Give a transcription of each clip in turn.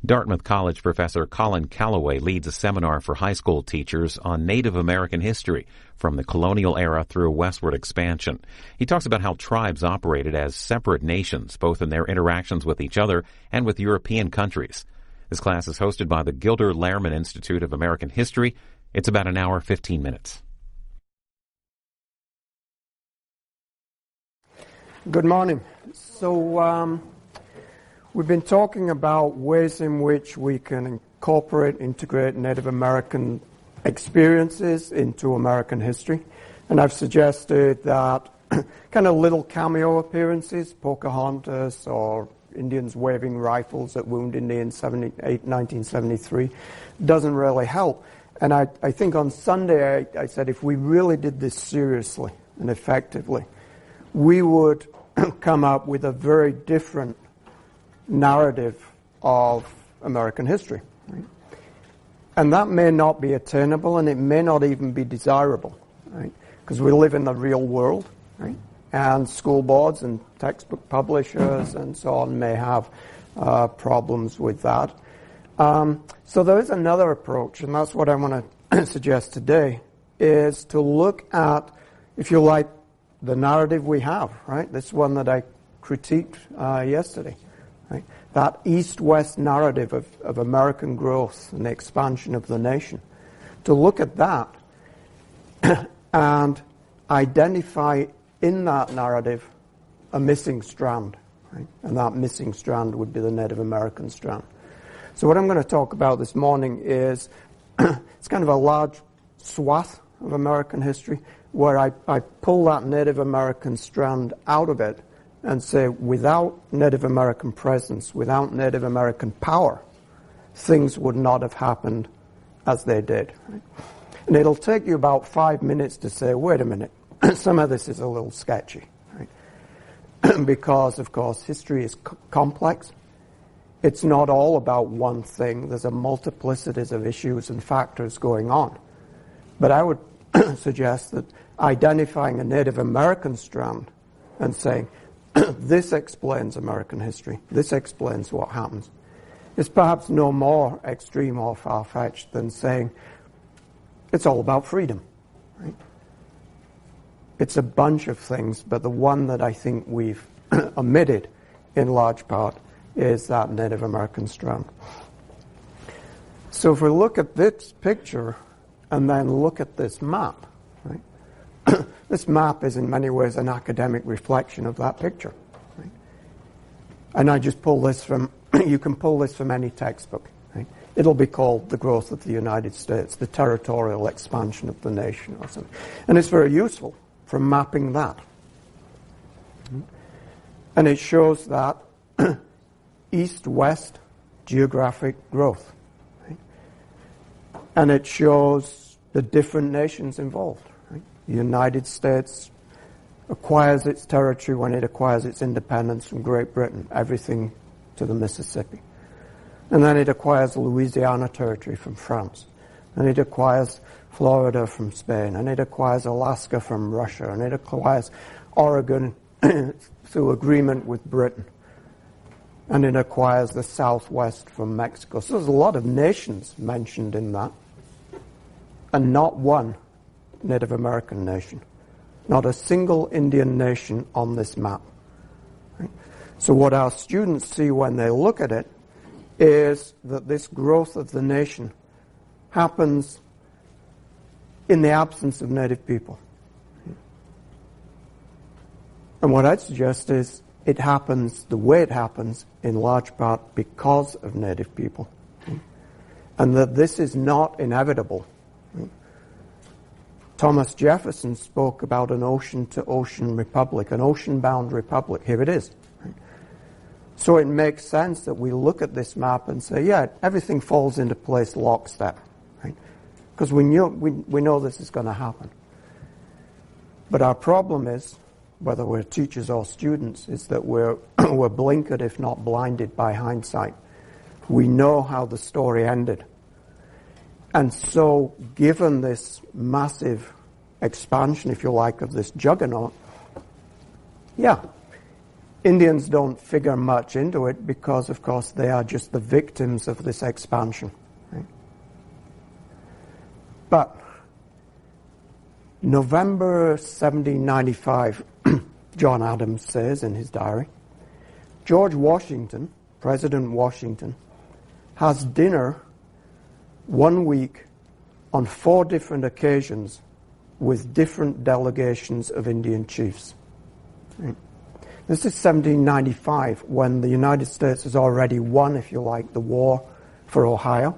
Dartmouth College professor Colin Calloway leads a seminar for high school teachers on Native American history from the colonial era through westward expansion. He talks about how tribes operated as separate nations, both in their interactions with each other and with European countries. This class is hosted by the Gilder Lehrman Institute of American History. It's about an hour, 15 minutes. Good morning. So, we've been talking about ways in which we can integrate Native American experiences into American history. And I've suggested that kind of little cameo appearances, Pocahontas or Indians waving rifles at Wounded Indians 1973, doesn't really help. And I think on Sunday I said if we really did this seriously and effectively, we would come up with a very different narrative of American history. Right? And that may not be attainable, and it may not even be desirable, right? Because we live in the real world, right? And school boards and textbook publishers and so on may have problems with that. So there is another approach, and that's what I want to suggest today, is to look at, if you like, the narrative we have, right? This one that I critiqued yesterday. Right? That east-west narrative of American growth and the expansion of the nation. To look at that and identify in that narrative a missing strand. Right? And that missing strand would be the Native American strand. So what I'm going to talk about this morning is it's kind of a large swath of American history where I pull that Native American strand out of it and say, without Native American presence, without Native American power, things would not have happened as they did. Right? And it'll take you about 5 minutes to say, wait a minute, some of this is a little sketchy. Right? Because, of course, history is complex. It's not all about one thing. There's a multiplicity of issues and factors going on. But I would suggest that identifying a Native American strand and saying, this explains American history, this explains what happens, is perhaps no more extreme or far-fetched than saying it's all about freedom. Right? It's a bunch of things, but the one that I think we've omitted in large part is that Native American strand. So if we look at this picture and then look at this map, right? This map is in many ways an academic reflection of that picture. Right? And I just pull this from, you can pull this from any textbook. Right? It'll be called The Growth of the United States, the Territorial Expansion of the Nation or something. And it's very useful for mapping that. And it shows that east-west geographic growth. Right? And it shows the different nations involved. The United States acquires its territory when it acquires its independence from Great Britain, everything to the Mississippi. And then it acquires Louisiana territory from France. And it acquires Florida from Spain. And it acquires Alaska from Russia. And it acquires Oregon through agreement with Britain. And it acquires the Southwest from Mexico. So there's a lot of nations mentioned in that. And not one Native American nation. Not a single Indian nation on this map. Right? So what our students see when they look at it is that this growth of the nation happens in the absence of Native people. And what I'd suggest is it happens the way it happens in large part because of Native people. And that this is not inevitable. Thomas Jefferson spoke about an ocean-to-ocean republic, an ocean-bound republic. Here it is. Right? So it makes sense that we look at this map and say, yeah, everything falls into place lockstep. Right? Because we know this is going to happen. But our problem is, whether we're teachers or students, is that we're blinkered, if not blinded, by hindsight. We know how the story ended. And so, given this massive expansion, if you like, of this juggernaut, yeah, Indians don't figure much into it because, of course, they are just the victims of this expansion. Right? But November 1795, John Adams says in his diary, George Washington, President Washington, has dinner 1 week on 4 different occasions with different delegations of Indian chiefs. Right? This is 1795, when the United States has already won, if you like, the war for Ohio.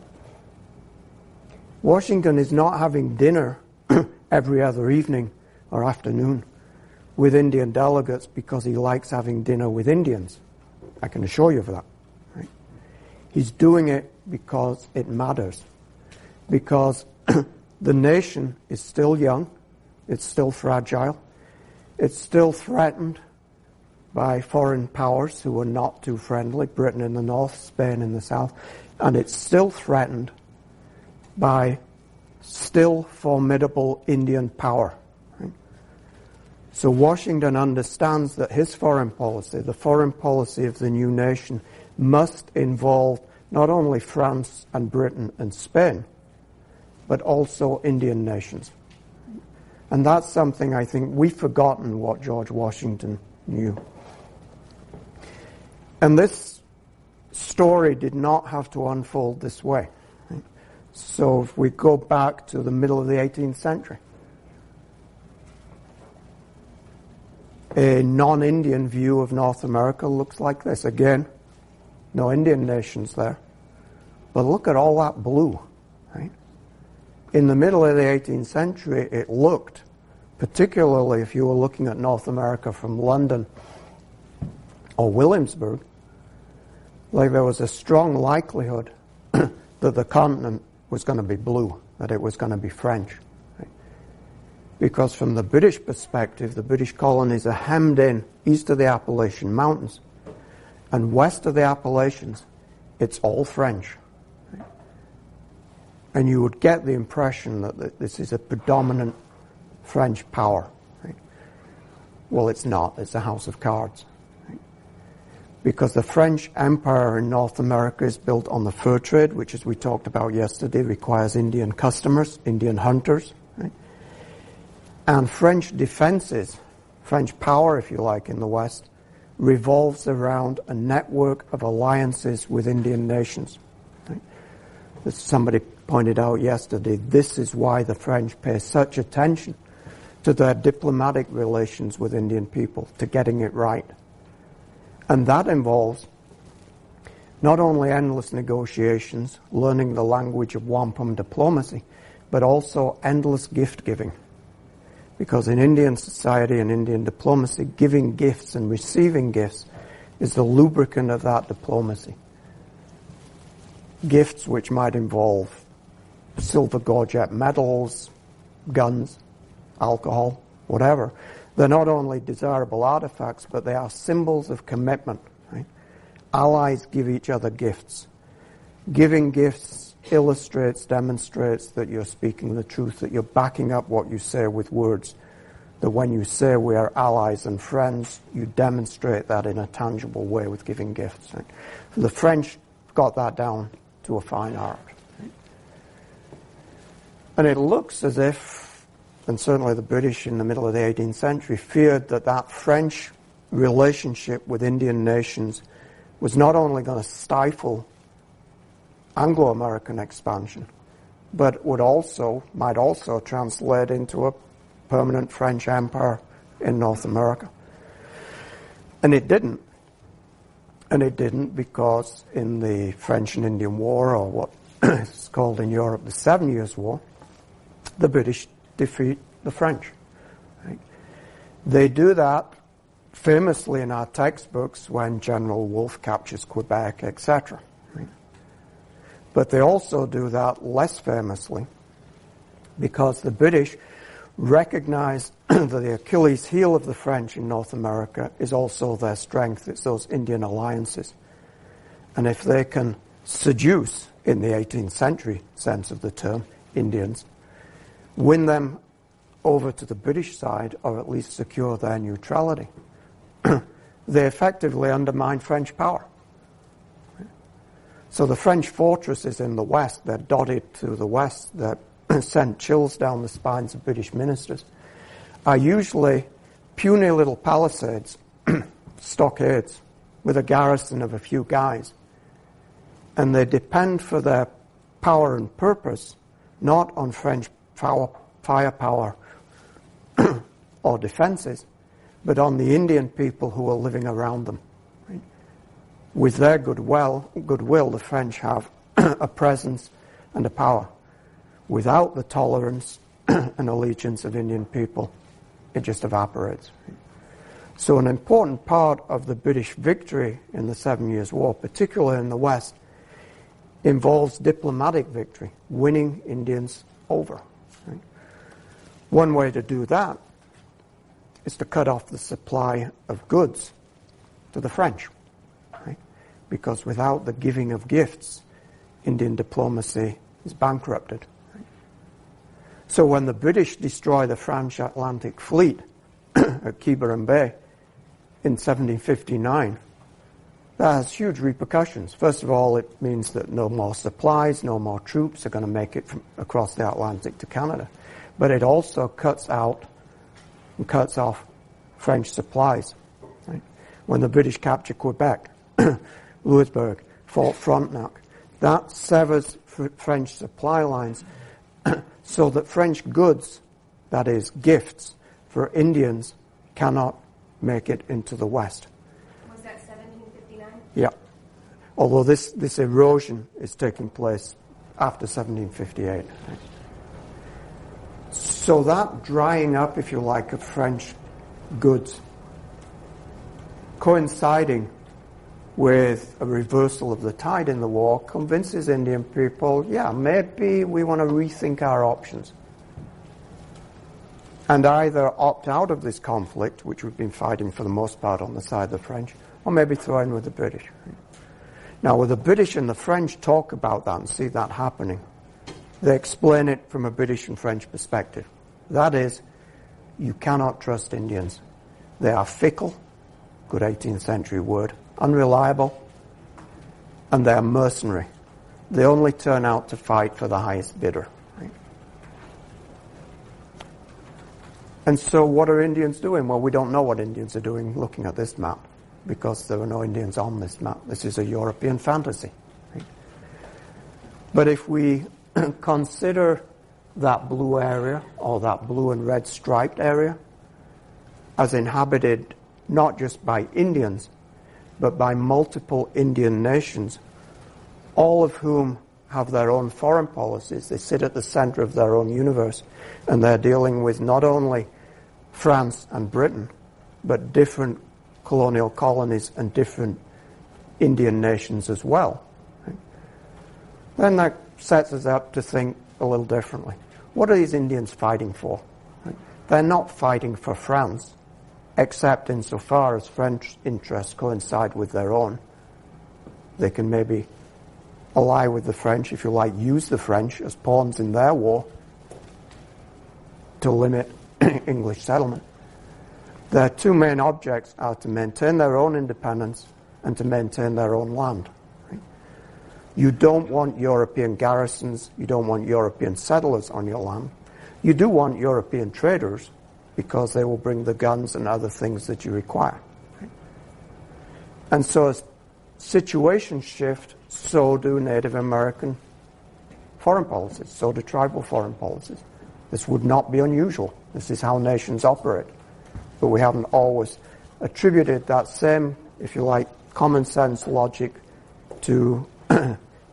Washington is not having dinner every other evening or afternoon with Indian delegates because he likes having dinner with Indians. I can assure you of that. Right? He's doing it because it matters. Because the nation is still young, it's still fragile, it's still threatened by foreign powers who are not too friendly, Britain in the north, Spain in the south, and it's still threatened by still formidable Indian power. Right? So Washington understands that his foreign policy, the foreign policy of the new nation, must involve not only France and Britain and Spain, but also Indian nations. And that's something I think we've forgotten what George Washington knew. And this story did not have to unfold this way. Right? So if we go back to the middle of the 18th century, a non-Indian view of North America looks like this. Again, no Indian nations there. But look at all that blue. Right? In the middle of the 18th century, it looked, particularly if you were looking at North America from London or Williamsburg, like there was a strong likelihood that the continent was going to be blue, that it was going to be French. Right? Because from the British perspective, the British colonies are hemmed in east of the Appalachian Mountains, and west of the Appalachians, it's all French. Right? And you would get the impression that this is a predominant French power. Right? Well, it's not. It's a house of cards. Because the French Empire in North America is built on the fur trade, which, as we talked about yesterday, requires Indian customers, Indian hunters. Right? And French defenses, French power, if you like, in the West, revolves around a network of alliances with Indian nations. Right? As somebody pointed out yesterday, this is why the French pay such attention to their diplomatic relations with Indian people, to getting it right. And that involves not only endless negotiations, learning the language of wampum diplomacy, but also endless gift giving. Because in Indian society and Indian diplomacy, giving gifts and receiving gifts is the lubricant of that diplomacy. Gifts which might involve silver gorget medals, guns, alcohol, whatever. They're not only desirable artifacts, but they are symbols of commitment. Right? Allies give each other gifts. Giving gifts illustrates, demonstrates that you're speaking the truth, that you're backing up what you say with words. That when you say we are allies and friends, you demonstrate that in a tangible way with giving gifts. Right? So the French got that down to a fine art. Right? And it looks as if, and certainly the British in the middle of the 18th century, feared that that French relationship with Indian nations was not only going to stifle Anglo-American expansion, but might also translate into a permanent French empire in North America. And it didn't. And it didn't because in the French and Indian War, or what is called in Europe the 7 Years' War, the British defeat the French. Right? They do that famously in our textbooks when General Wolfe captures Quebec, etc. Right? But they also do that less famously because the British recognized that the Achilles heel of the French in North America is also their strength. It's those Indian alliances. And if they can seduce, in the 18th century sense of the term, Indians, win them over to the British side, or at least secure their neutrality, they effectively undermined French power. So the French fortresses in the west, they're dotted to the west, that sent chills down the spines of British ministers, are usually puny little palisades, stockades, with a garrison of a few guys. And they depend for their power and purpose not on French firepower or defenses, but on the Indian people who are living around them. Right? With their goodwill, the French have a presence and a power. Without the tolerance and allegiance of Indian people, it just evaporates. So an important part of the British victory in the 7 Years' War, particularly in the West, involves diplomatic victory, winning Indians over. Right? One way to do that is to cut off the supply of goods to the French. Right? Because without the giving of gifts, Indian diplomacy is bankrupted. Right? So when the British destroy the French Atlantic Fleet at Quiberon Bay in 1759, that has huge repercussions. First of all, it means that no more supplies, no more troops are going to make it from across the Atlantic to Canada. But it also cuts out and cuts off French supplies. Right? When the British capture Quebec, Louisbourg, Fort Frontenac, that severs French supply lines so that French goods, that is, gifts for Indians, cannot make it into the West. Was that 1759? Yeah. Although this erosion is taking place after 1758. So that drying up, if you like, of French goods, coinciding with a reversal of the tide in the war, convinces Indian people, yeah, maybe we want to rethink our options. And either opt out of this conflict, which we've been fighting for the most part on the side of the French, or maybe throw in with the British. Now, when the British and the French talk about that and see that happening, they explain it from a British and French perspective. That is, you cannot trust Indians. They are fickle, good 18th century word, unreliable, and they are mercenary. They only turn out to fight for the highest bidder. Right? And so what are Indians doing? Well, we don't know what Indians are doing looking at this map, because there are no Indians on this map. This is a European fantasy. Right? But if we consider that blue area, or that blue and red striped area, as inhabited not just by Indians, but by multiple Indian nations, all of whom have their own foreign policies. They sit at the center of their own universe, and they're dealing with not only France and Britain, but different colonial colonies and different Indian nations as well. Right? Then that sets us up to think a little differently. What are these Indians fighting for? Right? They're not fighting for France, except insofar as French interests coincide with their own. They can maybe ally with the French, if you like, use the French as pawns in their war to limit English settlement. Their two main objects are to maintain their own independence and to maintain their own land. Right? You don't want European garrisons, you don't want European settlers on your land. You do want European traders, because they will bring the guns and other things that you require. Right? And so as situations shift, so do Native American foreign policies, so do tribal foreign policies. This would not be unusual. This is how nations operate. But we haven't always attributed that same, if you like, common sense logic to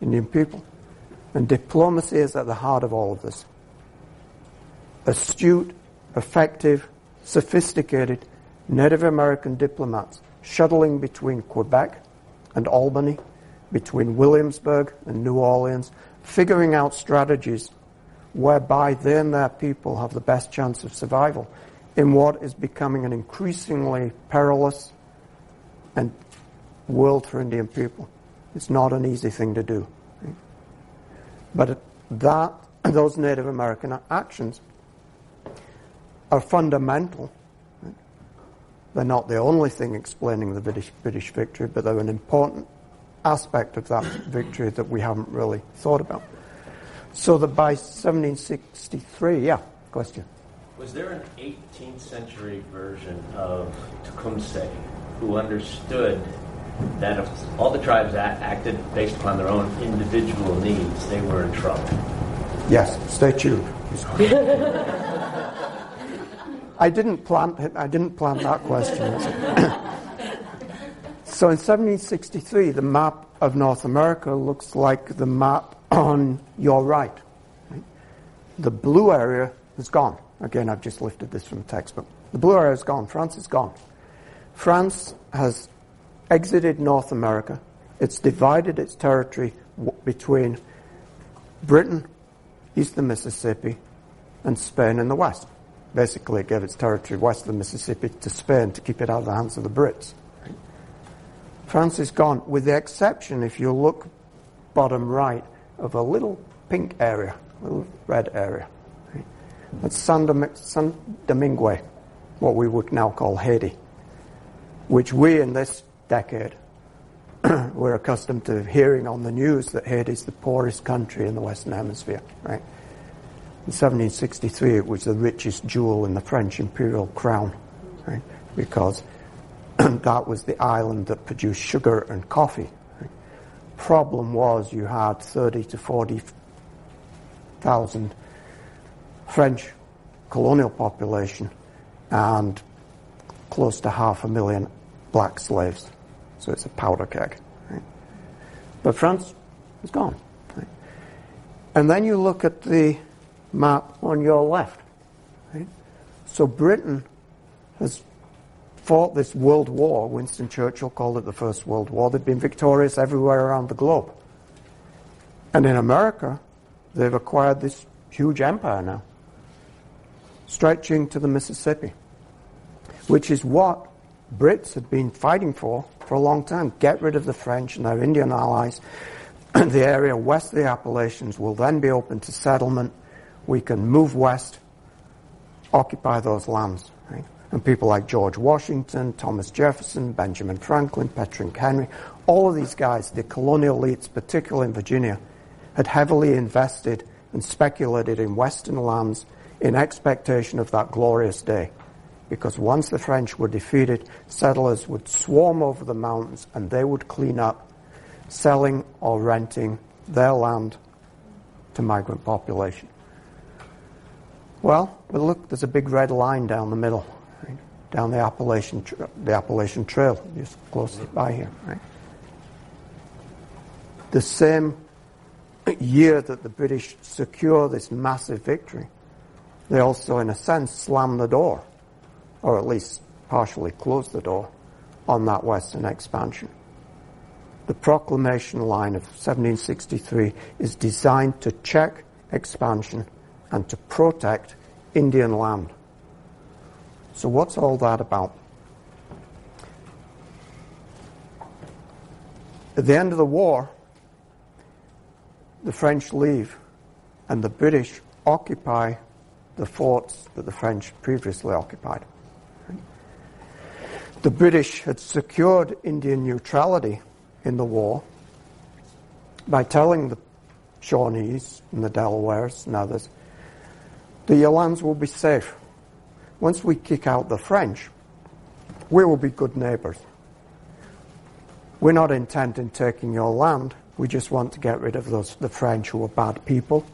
Indian people. And diplomacy is at the heart of all of this. Astute, effective, sophisticated Native American diplomats shuttling between Quebec and Albany, between Williamsburg and New Orleans, figuring out strategies whereby they and their people have the best chance of survival in what is becoming an increasingly perilous and world for Indian people. It's not an easy thing to do. Right? But those Native American actions are fundamental, right, They're not the only thing explaining the British victory, but they're an important aspect of that victory that we haven't really thought about. So that by 1763, question. Was there an 18th century version of Tecumseh who understood that if all the tribes acted based upon their own individual needs, they were in trouble? Yes, stay tuned. I didn't plant that question. So in 1763, the map of North America looks like the map on your right. The blue area is gone. Again, I've just lifted this from the textbook. The blue area is gone. France is gone. France has exited North America. It's divided its territory between Britain, east of the Mississippi, and Spain in the west. Basically, it gave its territory west of the Mississippi to Spain to keep it out of the hands of the Brits. France is gone, with the exception, if you look bottom right, of a little pink area, a little red area. That's San Domingue, what we would now call Haiti, which we in this decade we're accustomed to hearing on the news that Haiti is the poorest country in the Western Hemisphere, right? In 1763, it was the richest jewel in the French imperial crown, right? Because that was the island that produced sugar and coffee. Right? Problem was you had 30 to 40,000 French colonial population and close to 500,000 black slaves. So it's a powder keg. Right? But France is gone. Right? And then you look at the map on your left. Right? So Britain has fought this world war. Winston Churchill called it the First World War. They've been victorious everywhere around the globe. And in America, they've acquired this huge empire now, stretching to the Mississippi, which is what Brits had been fighting for a long time. Get rid of the French and their Indian allies. The area west of the Appalachians will then be open to settlement. We can move west, occupy those lands. Right? And people like George Washington, Thomas Jefferson, Benjamin Franklin, Patrick Henry, all of these guys, the colonial elites, particularly in Virginia, had heavily invested and speculated in Western lands in expectation of that glorious day. Because once the French were defeated, settlers would swarm over the mountains and they would clean up, selling or renting their land to migrant population. Well, but look, there's a big red line down the middle, right? Down the Appalachian Trail, just close by here. Right? The same year that the British secure this massive victory, they also, in a sense, slam the door, or at least partially close the door, on that western expansion. The proclamation line of 1763 is designed to check expansion and to protect Indian land. So what's all that about? At the end of the war, the French leave and the British occupy the forts that the French previously occupied. The British had secured Indian neutrality in the war by telling the Shawnees and the Delawares and others that your lands will be safe. Once we kick out the French, we will be good neighbors. We're not intent in taking your land. We just want to get rid of the French who are bad people.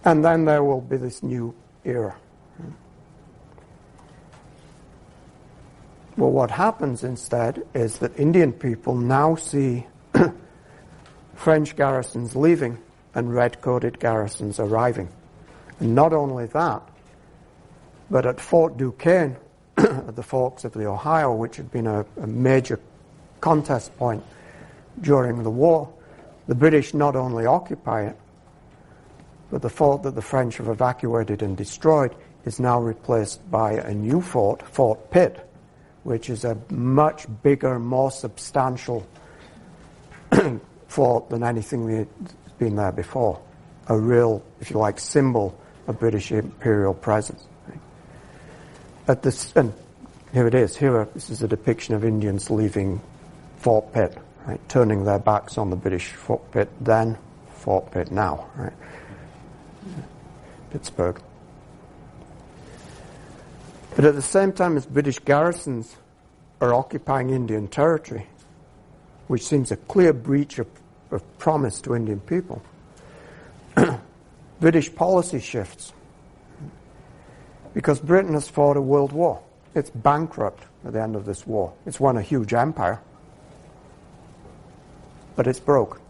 And then there will be this new era. Well, what happens instead is that Indian people now see French garrisons leaving and red-coated garrisons arriving. And not only that, but at Fort Duquesne, at the forks of the Ohio, which had been a major contest point during the war, the British not only occupy it, but the fort that the French have evacuated and destroyed is now replaced by a new fort, Fort Pitt, which is a much bigger, more substantial fort than anything that's been there before. A real, if you like, symbol of British imperial presence. And Here it is. This is a depiction of Indians leaving Fort Pitt, right? Turning their backs on the British. Fort Pitt then, Fort Pitt now, right? Pittsburgh. But at the same time as British garrisons are occupying Indian territory, which seems a clear breach of promise to Indian people, British policy shifts. Because Britain has fought a world war. It's bankrupt at the end of this war. It's won a huge empire, but it's broke.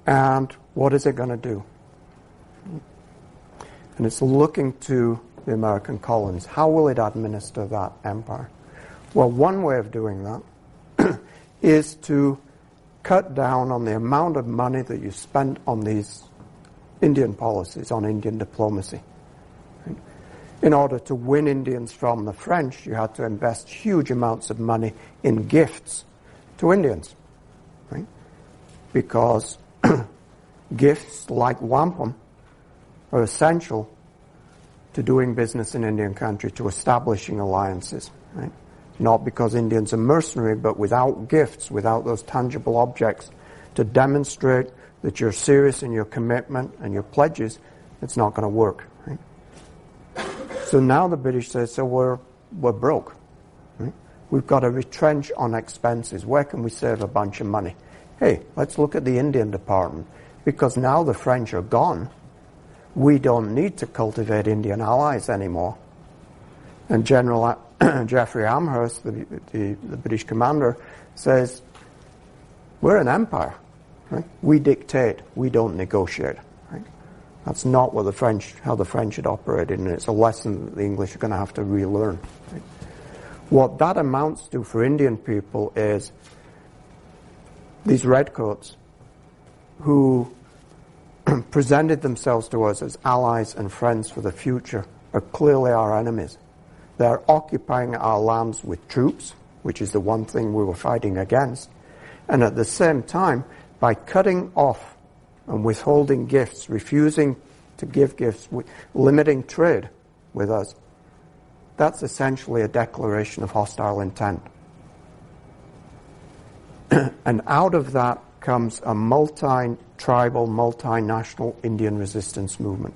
And what is it going to do? And it's looking to the American colonies. How will it administer that empire? Well, one way of doing that is to cut down on the amount of money that you spend on these Indian policies, on Indian diplomacy. In order to win Indians from the French, you had to invest huge amounts of money in gifts to Indians, right? Because gifts like wampum are essential to doing business in Indian country, to establishing alliances, right? Not because Indians are mercenary, but without gifts, without those tangible objects to demonstrate that you're serious in your commitment and your pledges, it's not going to work, right? So now the British say, so we're broke, right? We've got to retrench on expenses. Where can we save a bunch of money? Hey, let's look at the Indian Department. Because now the French are gone, we don't need to cultivate Indian allies anymore. And General Geoffrey Amherst, the British commander, says, we're an empire, right? We dictate, we don't negotiate. Right? That's not what how the French had operated, and it's a lesson that the English are going to have to relearn. Right? What that amounts to for Indian people is these redcoats who presented themselves to us as allies and friends for the future are clearly our enemies. They're occupying our lands with troops, which is the one thing we were fighting against, and at the same time, by cutting off and withholding gifts, refusing to give gifts, limiting trade with us, that's essentially a declaration of hostile intent. And out of that comes a multi-tribal, multinational Indian resistance movement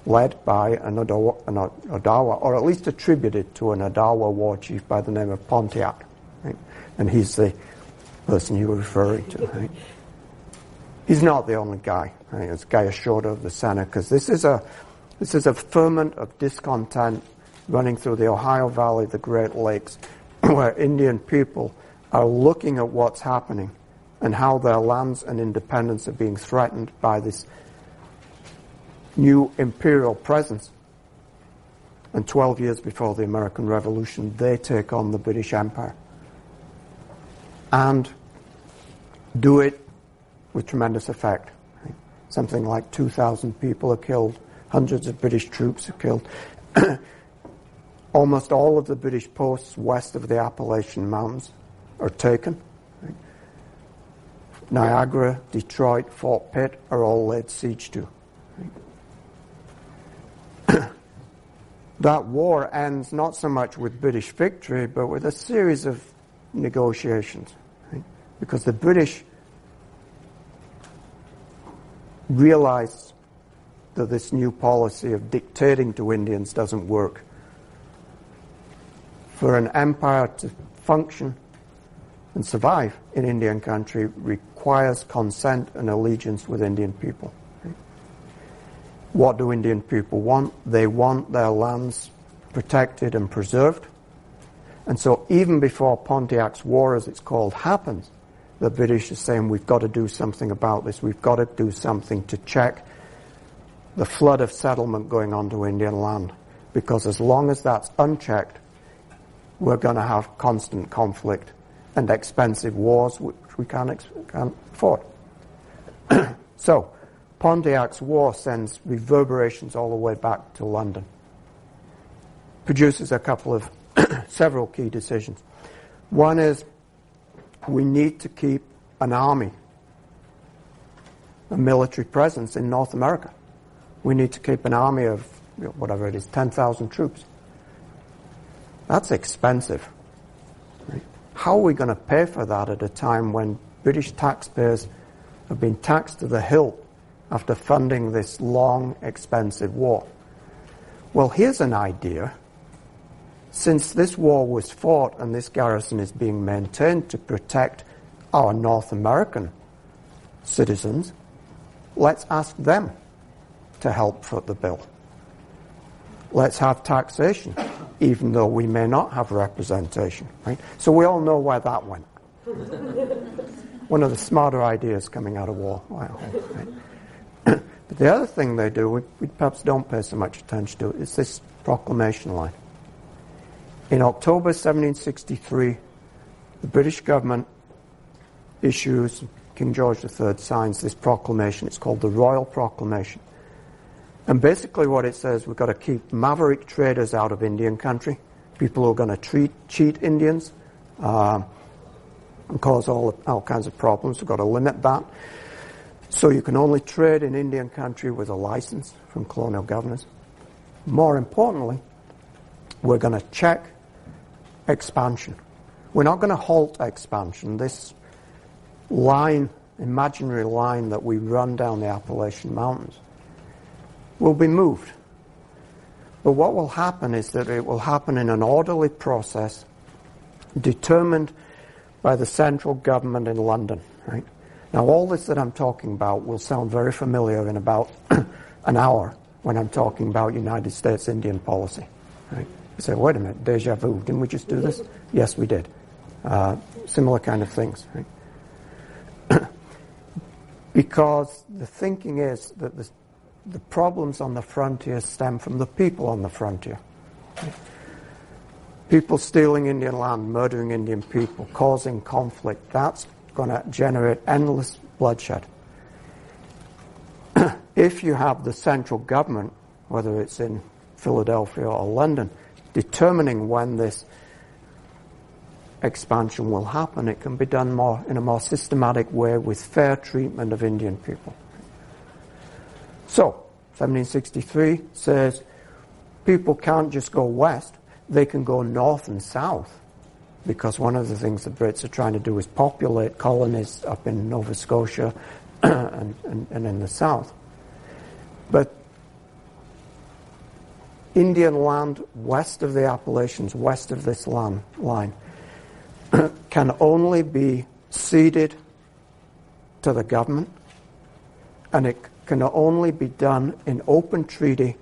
led by an Odawa, or at least attributed to an Odawa war chief by the name of Pontiac. Right? And he's the person you were referring to. Right? He's not the only guy. Right? It's Gayashoda of the Senecas. This is a ferment of discontent running through the Ohio Valley, the Great Lakes, where Indian people are looking at what's happening and how their lands and independence are being threatened by this new imperial presence. And 12 years before the American Revolution, they take on the British Empire and do it with tremendous effect. Right? Something like 2,000 people are killed, hundreds of British troops are killed. Almost all of the British posts west of the Appalachian Mountains are taken. Right? Niagara, Detroit, Fort Pitt are all laid siege to. Right? That war ends not so much with British victory, but with a series of negotiations. Right? Because the British realized that this new policy of dictating to Indians doesn't work. For an empire to function and survive in Indian country requires consent and allegiance with Indian people. Right? What do Indian people want? They want their lands protected and preserved. And so even before Pontiac's War, as it's called, happens, the British are saying we've got to do something about this. We've got to do something to check the flood of settlement going onto Indian land. Because as long as that's unchecked, we're going to have constant conflict and expensive wars which we can't afford. So, Pontiac's War sends reverberations all the way back to London. Produces several key decisions. One is we need to keep an army, a military presence in North America. We need to keep an army of, whatever it is, 10,000 troops. That's expensive. Right? How are we going to pay for that at a time when British taxpayers have been taxed to the hilt after funding this long, expensive war? Well, here's an idea. Since this war was fought and this garrison is being maintained to protect our North American citizens, let's ask them to help foot the bill. Let's have taxation, even though we may not have representation. Right? So we all know where that went. One of the smarter ideas coming out of war. Wow, right? But the other thing they do, we perhaps don't pay so much attention to, is this proclamation line. In October 1763, the British government issues, King George III signs this proclamation. It's called the Royal Proclamation. And basically what it says, we've got to keep maverick traders out of Indian country, people who are going to cheat Indians and cause all kinds of problems. We've got to limit that. So you can only trade in Indian country with a license from colonial governors. More importantly, we're going to check expansion. We're not going to halt expansion. This line, imaginary line that we run down the Appalachian Mountains, will be moved. But what will happen is that it will happen in an orderly process determined by the central government in London. Right? Now, all this that I'm talking about will sound very familiar in about an hour when I'm talking about United States Indian policy. Right? You say, wait a minute, déjà vu, didn't we just do this? Yes, we did. Similar kind of things. Right? Because the thinking is that the problems on the frontier stem from the people on the frontier. Right? People stealing Indian land, murdering Indian people, causing conflict, that's going to generate endless bloodshed. If you have the central government, whether it's in Philadelphia or London, determining when this expansion will happen, it can be done in a more systematic way with fair treatment of Indian people. So, 1763 says people can't just go west, they can go north and south. Because one of the things the Brits are trying to do is populate colonies up in Nova Scotia and in the south. But Indian land west of the Appalachians, west of this line, can only be ceded to the government, and it can only be done in open treaty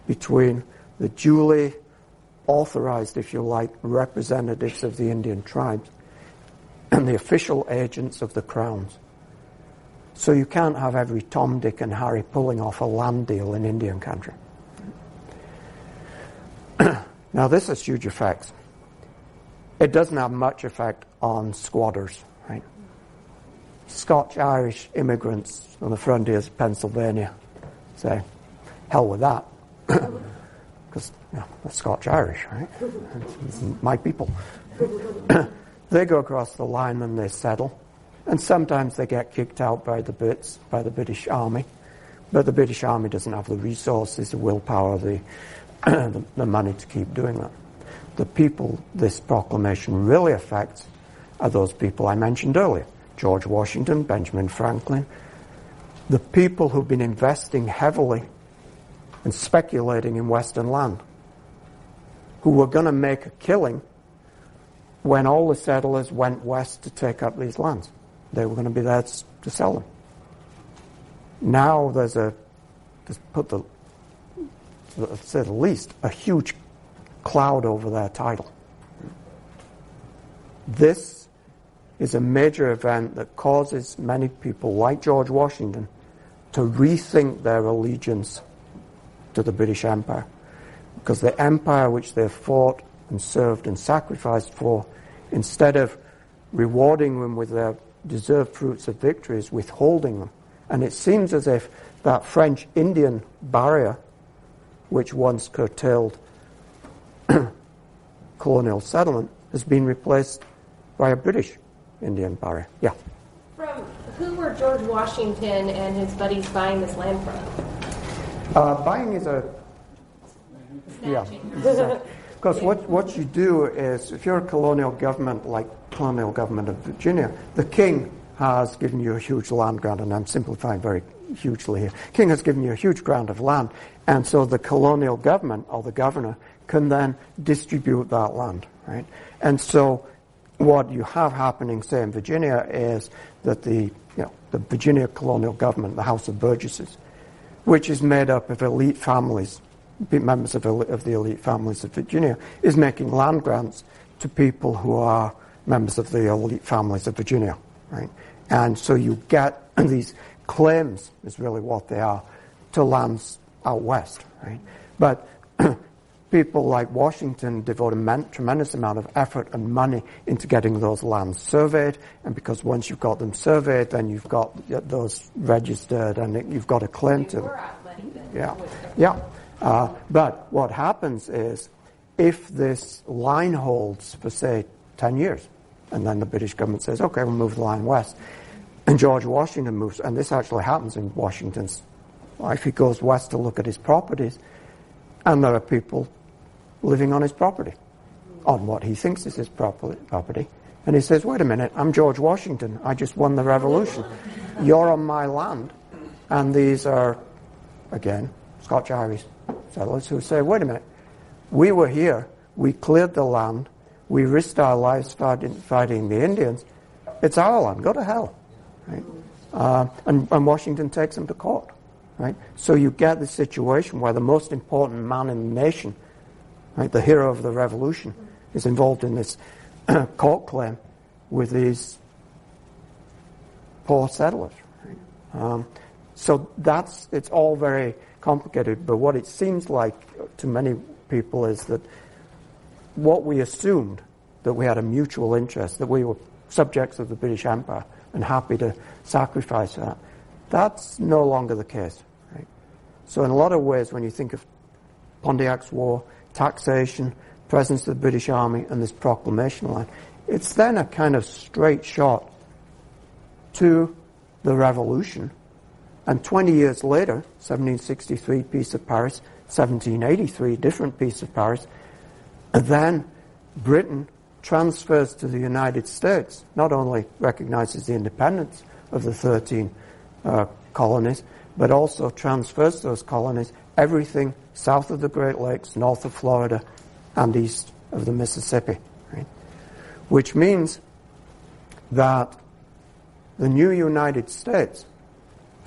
between the duly authorized, if you like, representatives of the Indian tribes and the official agents of the crowns. So you can't have every Tom, Dick and Harry pulling off a land deal in Indian country. Now this has huge effects. It doesn't have much effect on squatters, right? Scotch-Irish immigrants on the frontiers of Pennsylvania say, hell with that. Because they're Scotch-Irish, right? It's my people. They go across the line and they settle. And sometimes they get kicked out by the Brits, by the British Army. But the British Army doesn't have the resources, the willpower, the money to keep doing that. The people this proclamation really affects are those people I mentioned earlier. George Washington, Benjamin Franklin. The people who've been investing heavily and speculating in Western land, who were going to make a killing when all the settlers went west to take up these lands. They were going to be there to sell them. Now there's to say the least, a huge cloud over their title. This is a major event that causes many people, like George Washington, to rethink their allegiance to the British Empire. Because the empire which they fought and served and sacrificed for, instead of rewarding them with their deserved fruits of victory, is withholding them. And it seems as if that French-Indian barrier, which once curtailed colonial settlement, has been replaced by a British Indian barrier. Yeah. From who were George Washington and his buddies buying this land from? Buying is a... Yeah. Because what you do is, if you're a colonial government like colonial government of Virginia, the king has given you a huge land grant, and I'm simplifying very hugely here. King has given you a huge grant of land, and so the colonial government, or the governor, can then distribute that land, right? And so what you have happening, say, in Virginia is that the Virginia colonial government, the House of Burgesses, which is made up of elite families, members of the elite families of Virginia, is making land grants to people who are members of the elite families of Virginia, right? And so you get these claims, is really what they are, to lands out west, right? But people like Washington devote a tremendous amount of effort and money into getting those lands surveyed, and because once you've got them surveyed, then you've got those registered, and you've got a claim to them. Yeah. But what happens is, if this line holds for, say, 10 years, and then the British government says, okay, we'll move the line west, and George Washington moves, and this actually happens in Washington's life. He goes west to look at his properties, and there are people living on his property, on what he thinks is his property. And he says, wait a minute, I'm George Washington. I just won the revolution. You're on my land. And these are, again, Scotch-Irish settlers who say, wait a minute, we were here, we cleared the land, we risked our lives fighting the Indians. It's our land, go to hell. Right? And Washington takes them to court. Right? So you get the situation where the most important man in the nation, right, the hero of the revolution, is involved in this court claim with these poor settlers. Right? So it's all very complicated, but what it seems like to many people is that what we assumed, that we had a mutual interest, that we were subjects of the British Empire and happy to sacrifice that, that's no longer the case. Right? So in a lot of ways, when you think of Pontiac's War, taxation, presence of the British Army, and this proclamation line, it's then a kind of straight shot to the Revolution. And 20 years later, 1763, Peace of Paris, 1783, different Peace of Paris, and then Britain transfers to the United States, not only recognizes the independence of the 13 colonies, but also transfers to those colonies everything south of the Great Lakes, north of Florida, and east of the Mississippi. Right? Which means that the new United States,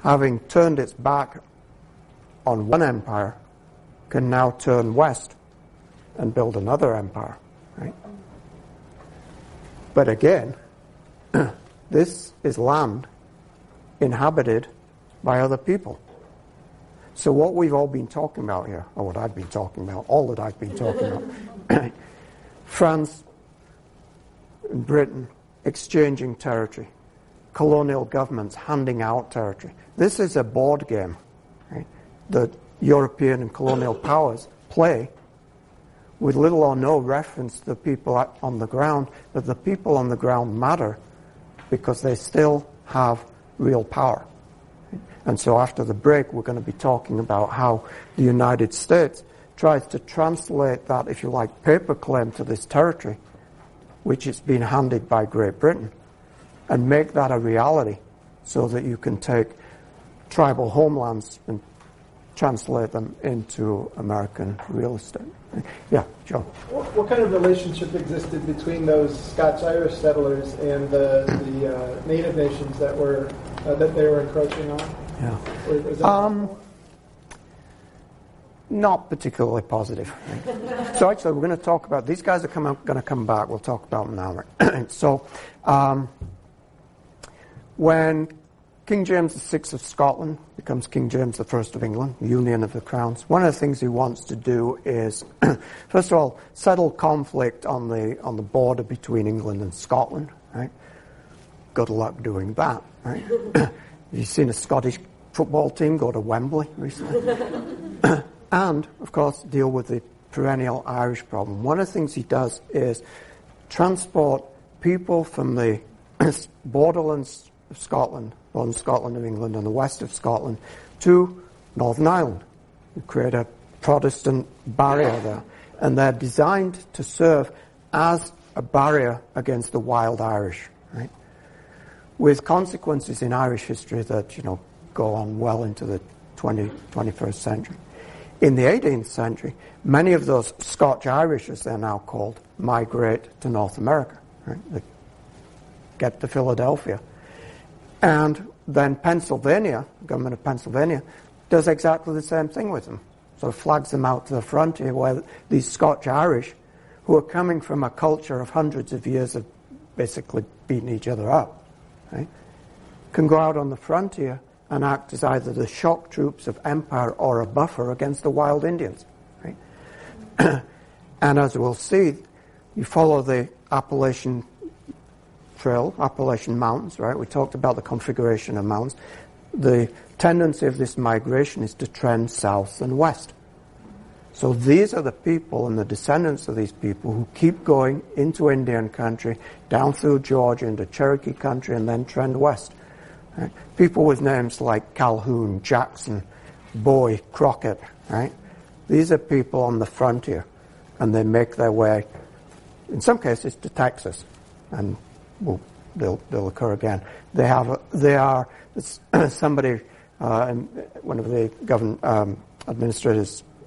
having turned its back on one empire, can now turn west and build another empire. Right? But again, this is land inhabited by other people. So what we've all been talking about here, or what I've been talking about, all that I've been talking about, France and Britain exchanging territory, colonial governments handing out territory. This is a board game, right, that European and colonial powers play with little or no reference to the people on the ground, but the people on the ground matter because they still have real power. And so after the break, we're going to be talking about how the United States tries to translate that, if you like, paper claim to this territory, which it's been handed by Great Britain, and make that a reality so that you can take tribal homelands and translate them into American real estate. Yeah, Joe. What kind of relationship existed between those Scots-Irish settlers and the native nations that they were encroaching on? Yeah. Not particularly positive. Right? So actually, we're going to talk about these guys are going to come back. We'll talk about them now. Right? So when King James VI of Scotland becomes King James I of England, Union of the Crowns, one of the things he wants to do is, first of all, settle conflict on the border between England and Scotland. Right? Good luck doing that. Right? Have you seen a Scottish football team go to Wembley recently? And, of course, deal with the perennial Irish problem. One of the things he does is transport people from the borderlands of Scotland, northern Scotland of England and the west of Scotland, to Northern Ireland. You create a Protestant barrier there. And they're designed to serve as a barrier against the wild Irish, right? With consequences in Irish history that, go on well into the 21st century. In the 18th century, many of those Scotch-Irish, as they're now called, migrate to North America, right? They get to Philadelphia. And then Pennsylvania, the government of Pennsylvania, does exactly the same thing with them. So flags them out to the frontier where these Scotch-Irish, who are coming from a culture of hundreds of years of basically beating each other up, right, can go out on the frontier and act as either the shock troops of empire or a buffer against the wild Indians. Right? And as we'll see, you follow the Appalachian Trail, Appalachian Mountains, right? We talked about the configuration of mountains. The tendency of this migration is to trend south and west. So these are the people and the descendants of these people who keep going into Indian country, down through Georgia into Cherokee country, and then trend west. Right? People with names like Calhoun, Jackson, Bowie, Crockett, right? These are people on the frontier, and they make their way, in some cases, to Texas, and they'll occur again. They are somebody, one of the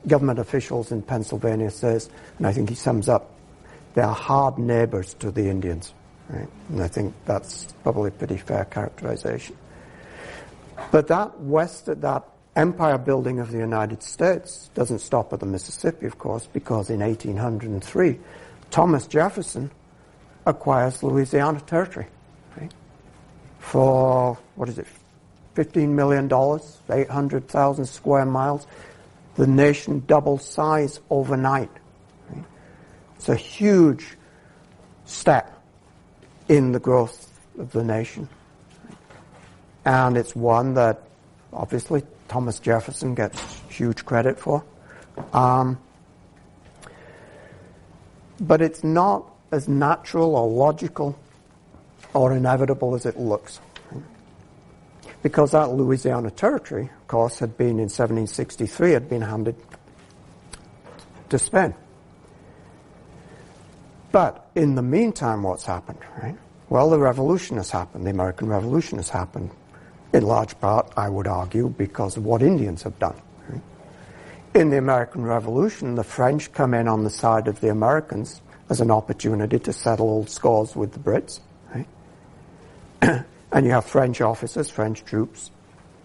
government officials in Pennsylvania says, and I think he sums up, they are hard neighbors to the Indians, right? And I think that's probably a pretty fair characterization. But that empire building of the United States doesn't stop at the Mississippi, of course, because in 1803, Thomas Jefferson acquires Louisiana Territory, right? For, $15 million, 800,000 square miles. The nation doubles size overnight. Right? It's a huge step in the growth of the nation. And it's one that, obviously, Thomas Jefferson gets huge credit for. But it's not as natural or logical or inevitable as it looks. Because that Louisiana Territory, of course, had been in 1763, had been handed to Spain. But in the meantime, what's happened, right? Well, the revolution has happened. The American Revolution has happened, in large part, I would argue, because of what Indians have done. Right? In the American Revolution, the French come in on the side of the Americans as an opportunity to settle old scores with the Brits. Right? And you have French officers, French troops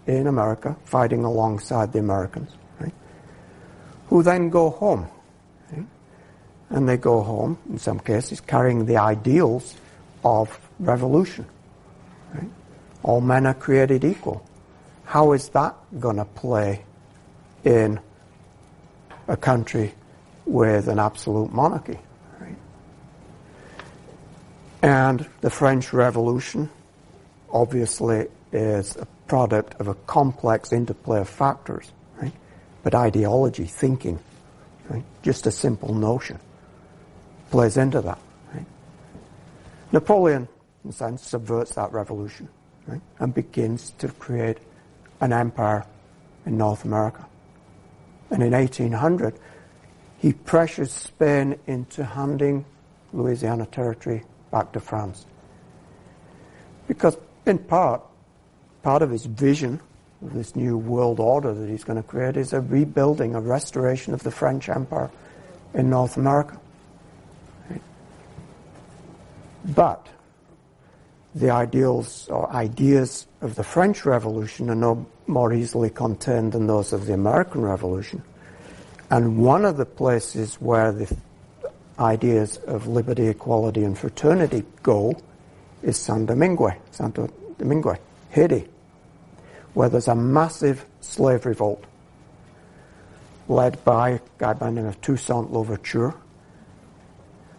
in America fighting alongside the Americans, right? Who then go home. Right? And they go home, in some cases, carrying the ideals of revolution. Right? All men are created equal. How is that going to play in a country with an absolute monarchy? Right? And the French Revolution obviously is a product of a complex interplay of factors, right? But ideology, thinking, right? Just a simple notion plays into that, right? Napoleon, in a sense, subverts that revolution, right? And begins to create an empire in North America. And in 1800, he pressures Spain into handing Louisiana Territory back to France. Because in part of his vision of this new world order that he's going to create is a rebuilding, a restoration of the French Empire in North America. Right? But the ideals or ideas of the French Revolution are no more easily contained than those of the American Revolution. And one of the places where the ideas of liberty, equality, and fraternity go is Santo Domingo, Haiti, where there's a massive slave revolt led by a guy by the name of Toussaint Louverture,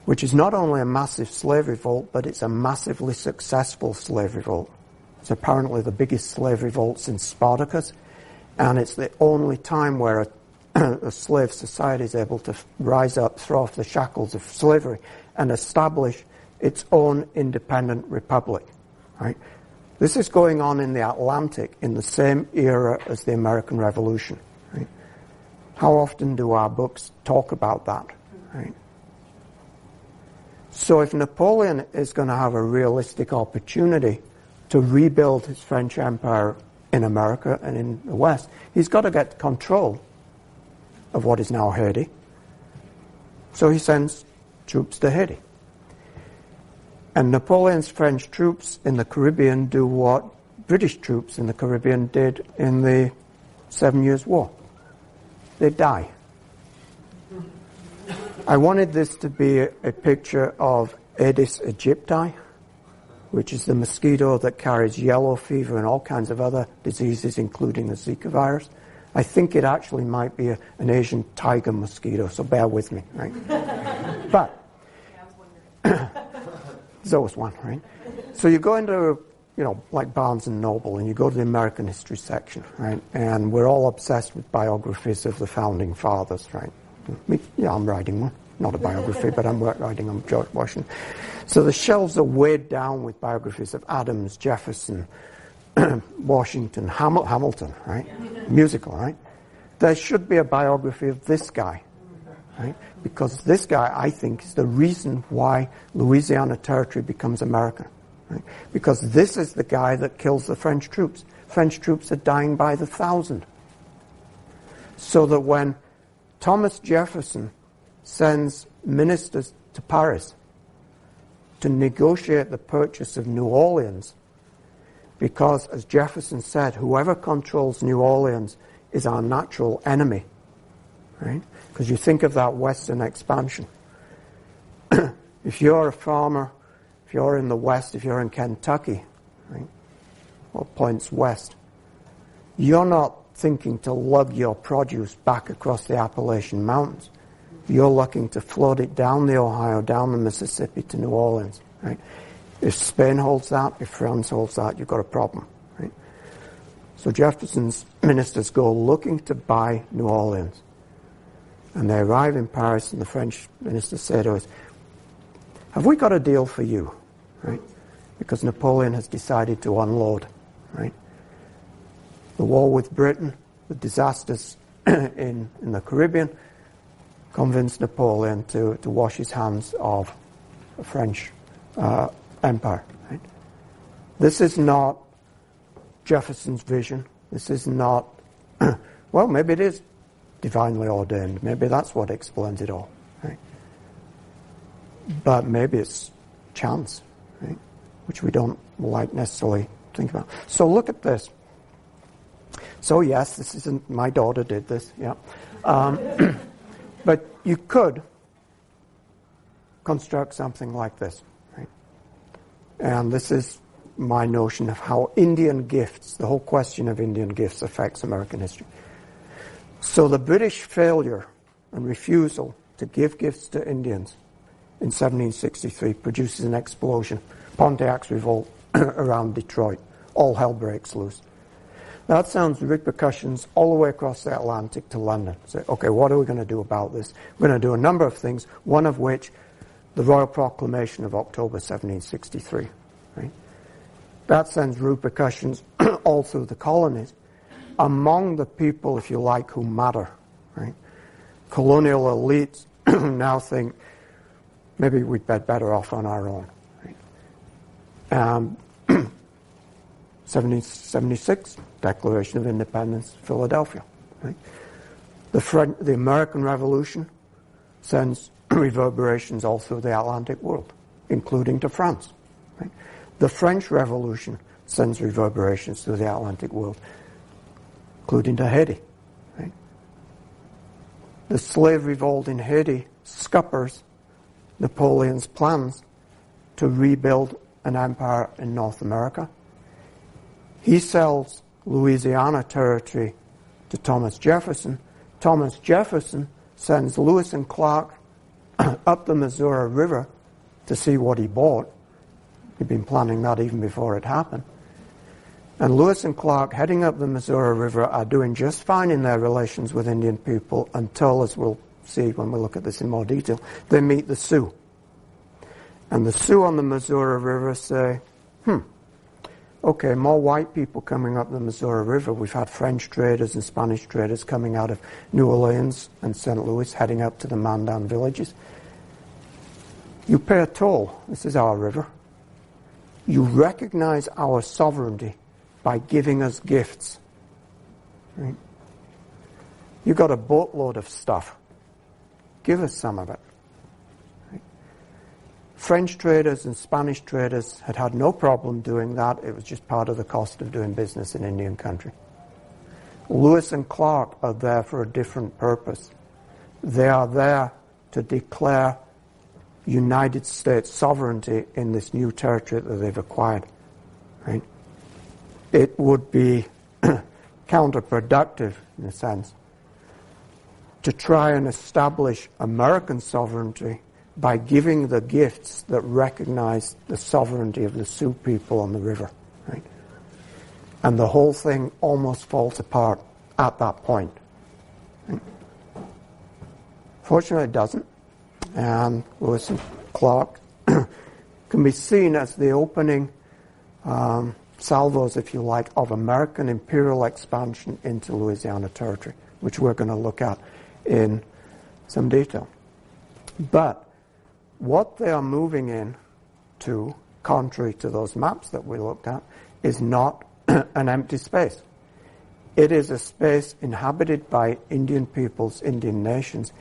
which is not only a massive slave revolt, but it's a massively successful slave revolt. It's apparently the biggest slave revolt since Spartacus, and it's the only time where a slave society is able to rise up, throw off the shackles of slavery, and establish its own independent republic. Right? This is going on in the Atlantic in the same era as the American Revolution. Right? How often do our books talk about that? right? So if Napoleon is going to have a realistic opportunity to rebuild his French Empire in America and in the West, he's got to get control of what is now Haiti. So he sends troops to Haiti. And Napoleon's French troops in the Caribbean do what British troops in the Caribbean did in the 7 Years' War. They die. I wanted this to be a picture of Aedes aegypti, which is the mosquito that carries yellow fever and all kinds of other diseases, including the Zika virus. I think it actually might be an Asian tiger mosquito, so bear with me, right? But there's always one, right? So you go into, like Barnes and Noble, and you go to the American history section, right? And we're all obsessed with biographies of the founding fathers, right? Yeah, I'm writing one. Not a biography, but I'm writing on George Washington. So the shelves are weighed down with biographies of Adams, Jefferson, Washington, Hamilton, right? Musical, right? There should be a biography of this guy, right? Because this guy, I think, is the reason why Louisiana Territory becomes American, right? Because this is the guy that kills the French troops. French troops are dying by the thousand. So that when Thomas Jefferson sends ministers to Paris to negotiate the purchase of New Orleans, because, as Jefferson said, whoever controls New Orleans is our natural enemy, right? Because you think of that western expansion. If you're a farmer, if you're in the West, if you're in Kentucky, right, or points west, you're not thinking to lug your produce back across the Appalachian Mountains. You're looking to float it down the Ohio, down the Mississippi to New Orleans, right? If Spain holds that, if France holds that, you've got a problem, right? So Jefferson's ministers go looking to buy New Orleans. And they arrive in Paris, and the French ministers say to us, have we got a deal for you, right? Because Napoleon has decided to unload, right? The war with Britain, the disasters in the Caribbean, convinced Napoleon to wash his hands of the French empire. Right? This is not Jefferson's vision. This is not, well, maybe it is divinely ordained. Maybe that's what explains it all. Right? But maybe it's chance, right? Which we don't like necessarily think about. So look at this. So yes, this isn't, my daughter did this, yeah. But you could construct something like this, right? And this is my notion of how Indian gifts, the whole question of Indian gifts, affects American history. So the British failure and refusal to give gifts to Indians in 1763 produces an explosion. Pontiac's revolt around Detroit. All hell breaks loose. That sounds repercussions all the way across the Atlantic to London. Say, okay, what are we going to do about this? We're going to do a number of things, one of which, the Royal Proclamation of October 1763. Right? That sends repercussions all through the colonies, among the people, if you like, who matter. Right? Colonial elites now think, maybe we'd be better off on our own. Right? 1776, Declaration of Independence, Philadelphia. Right? The American Revolution sends reverberations all through the Atlantic world, including to France. Right? The French Revolution sends reverberations through the Atlantic world, including to Haiti. Right? The slave revolt in Haiti scuppers Napoleon's plans to rebuild an empire in North America. He sells Louisiana Territory to Thomas Jefferson. Thomas Jefferson sends Lewis and Clark up the Missouri River to see what he bought. He'd been planning that even before it happened. And Lewis and Clark, heading up the Missouri River, are doing just fine in their relations with Indian people until, as we'll see when we look at this in more detail, they meet the Sioux. And the Sioux on the Missouri River say, Okay, more white people coming up the Missouri River. We've had French traders and Spanish traders coming out of New Orleans and St. Louis, heading up to the Mandan villages. You pay a toll. This is our river. You recognize our sovereignty by giving us gifts. Right? You got a boatload of stuff. Give us some of it. Right? French traders and Spanish traders had no problem doing that. It was just part of the cost of doing business in Indian country. Lewis and Clark are there for a different purpose. They are there to declare United States sovereignty in this new territory that they've acquired. Right? It would be counterproductive, in a sense, to try and establish American sovereignty by giving the gifts that recognize the sovereignty of the Sioux people on the river. Right? And the whole thing almost falls apart at that point. Right? Fortunately, it doesn't. And Lewis and Clark can be seen as the opening salvos, if you like, of American imperial expansion into Louisiana Territory, which we're going to look at in some detail. But what they are moving in to, contrary to those maps that we looked at, is not an empty space. It is a space inhabited by Indian peoples, Indian nations,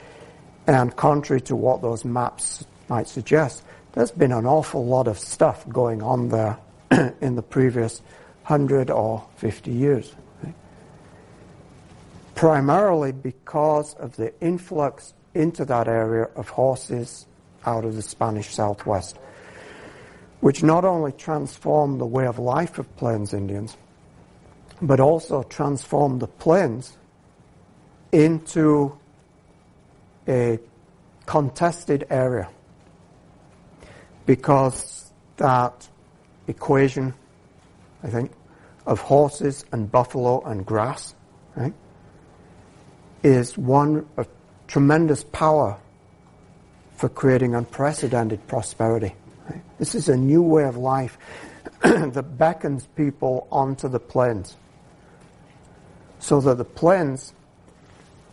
and contrary to what those maps might suggest, there's been an awful lot of stuff going on there in the previous 100 or 50 years. Right? Primarily because of the influx into that area of horses out of the Spanish Southwest, which not only transformed the way of life of Plains Indians, but also transformed the plains into a contested area, because that equation, I think, of horses and buffalo and grass, right, is one of tremendous power for creating unprecedented prosperity. Right? This is a new way of life that beckons people onto the plains, so that the plains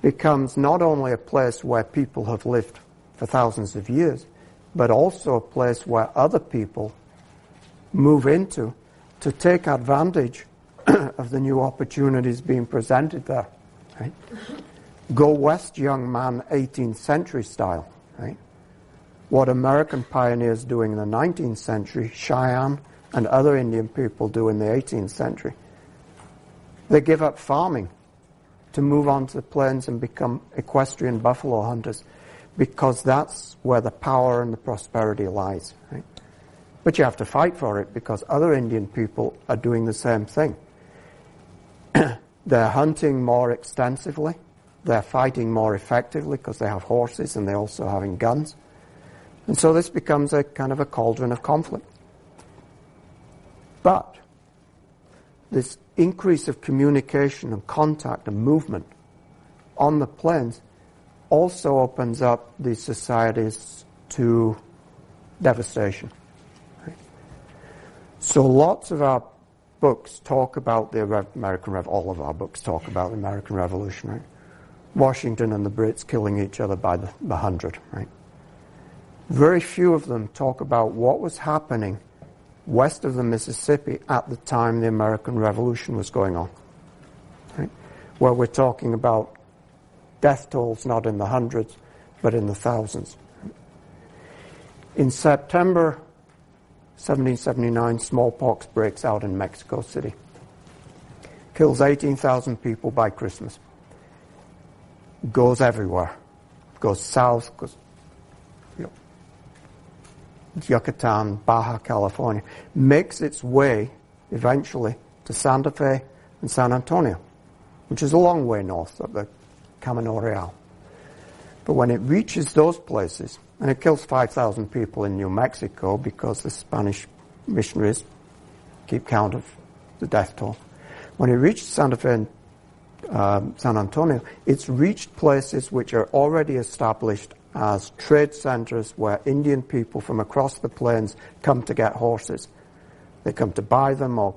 becomes not only a place where people have lived for thousands of years, but also a place where other people move into to take advantage of the new opportunities being presented there. Right? Go west, young man, 18th century style. Right? What American pioneers doing in the 19th century, Cheyenne and other Indian people do in the 18th century. They give up farming to move on to the plains and become equestrian buffalo hunters, because that's where the power and the prosperity lies. Right? But you have to fight for it, because other Indian people are doing the same thing. They're hunting more extensively. They're fighting more effectively because they have horses and they're also having guns. And so this becomes a kind of a cauldron of conflict. But this increase of communication and contact and movement on the plains also opens up these societies to devastation. Right? So lots of our books talk about the American Revolution. All of our books talk about the American Revolution. Right? Washington and the Brits killing each other by the hundred. Right? Very few of them talk about what was happening west of the Mississippi at the time the American Revolution was going on. Right? Where we're talking about death tolls not in the hundreds, but in the thousands. In September 1779, smallpox breaks out in Mexico City. Kills 18,000 people by Christmas. Goes everywhere. Goes south, goes Yucatan, Baja California. Makes its way eventually to Santa Fe and San Antonio, which is a long way north of the Camino Real. But when it reaches those places, and it kills 5,000 people in New Mexico because the Spanish missionaries keep count of the death toll. When it reaches Santa Fe and San Antonio, it's reached places which are already established as trade centers where Indian people from across the plains come to get horses. They come to buy them or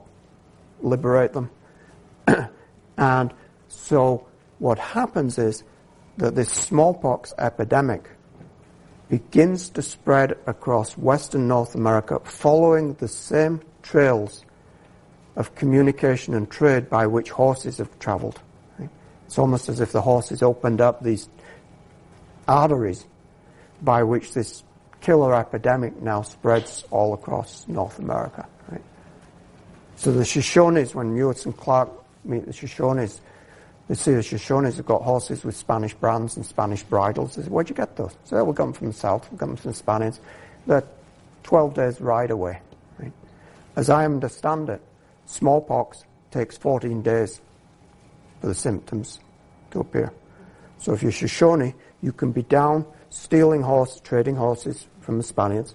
liberate them. And so what happens is that this smallpox epidemic begins to spread across Western North America following the same trails of communication and trade by which horses have traveled. Right? It's almost as if the horses opened up these arteries by which this killer epidemic now spreads all across North America. Right? So the Shoshones, when Lewis and Clark meet the Shoshones, they see the Shoshones have got horses with Spanish brands and Spanish bridles. They say, where'd you get those? So we got them from the south, we got them from the Spaniards. They're 12 days ride away. Right? As I understand it, smallpox takes 14 days for the symptoms to appear. So if you're Shoshone, you can be down stealing horses, trading horses from the Spaniards,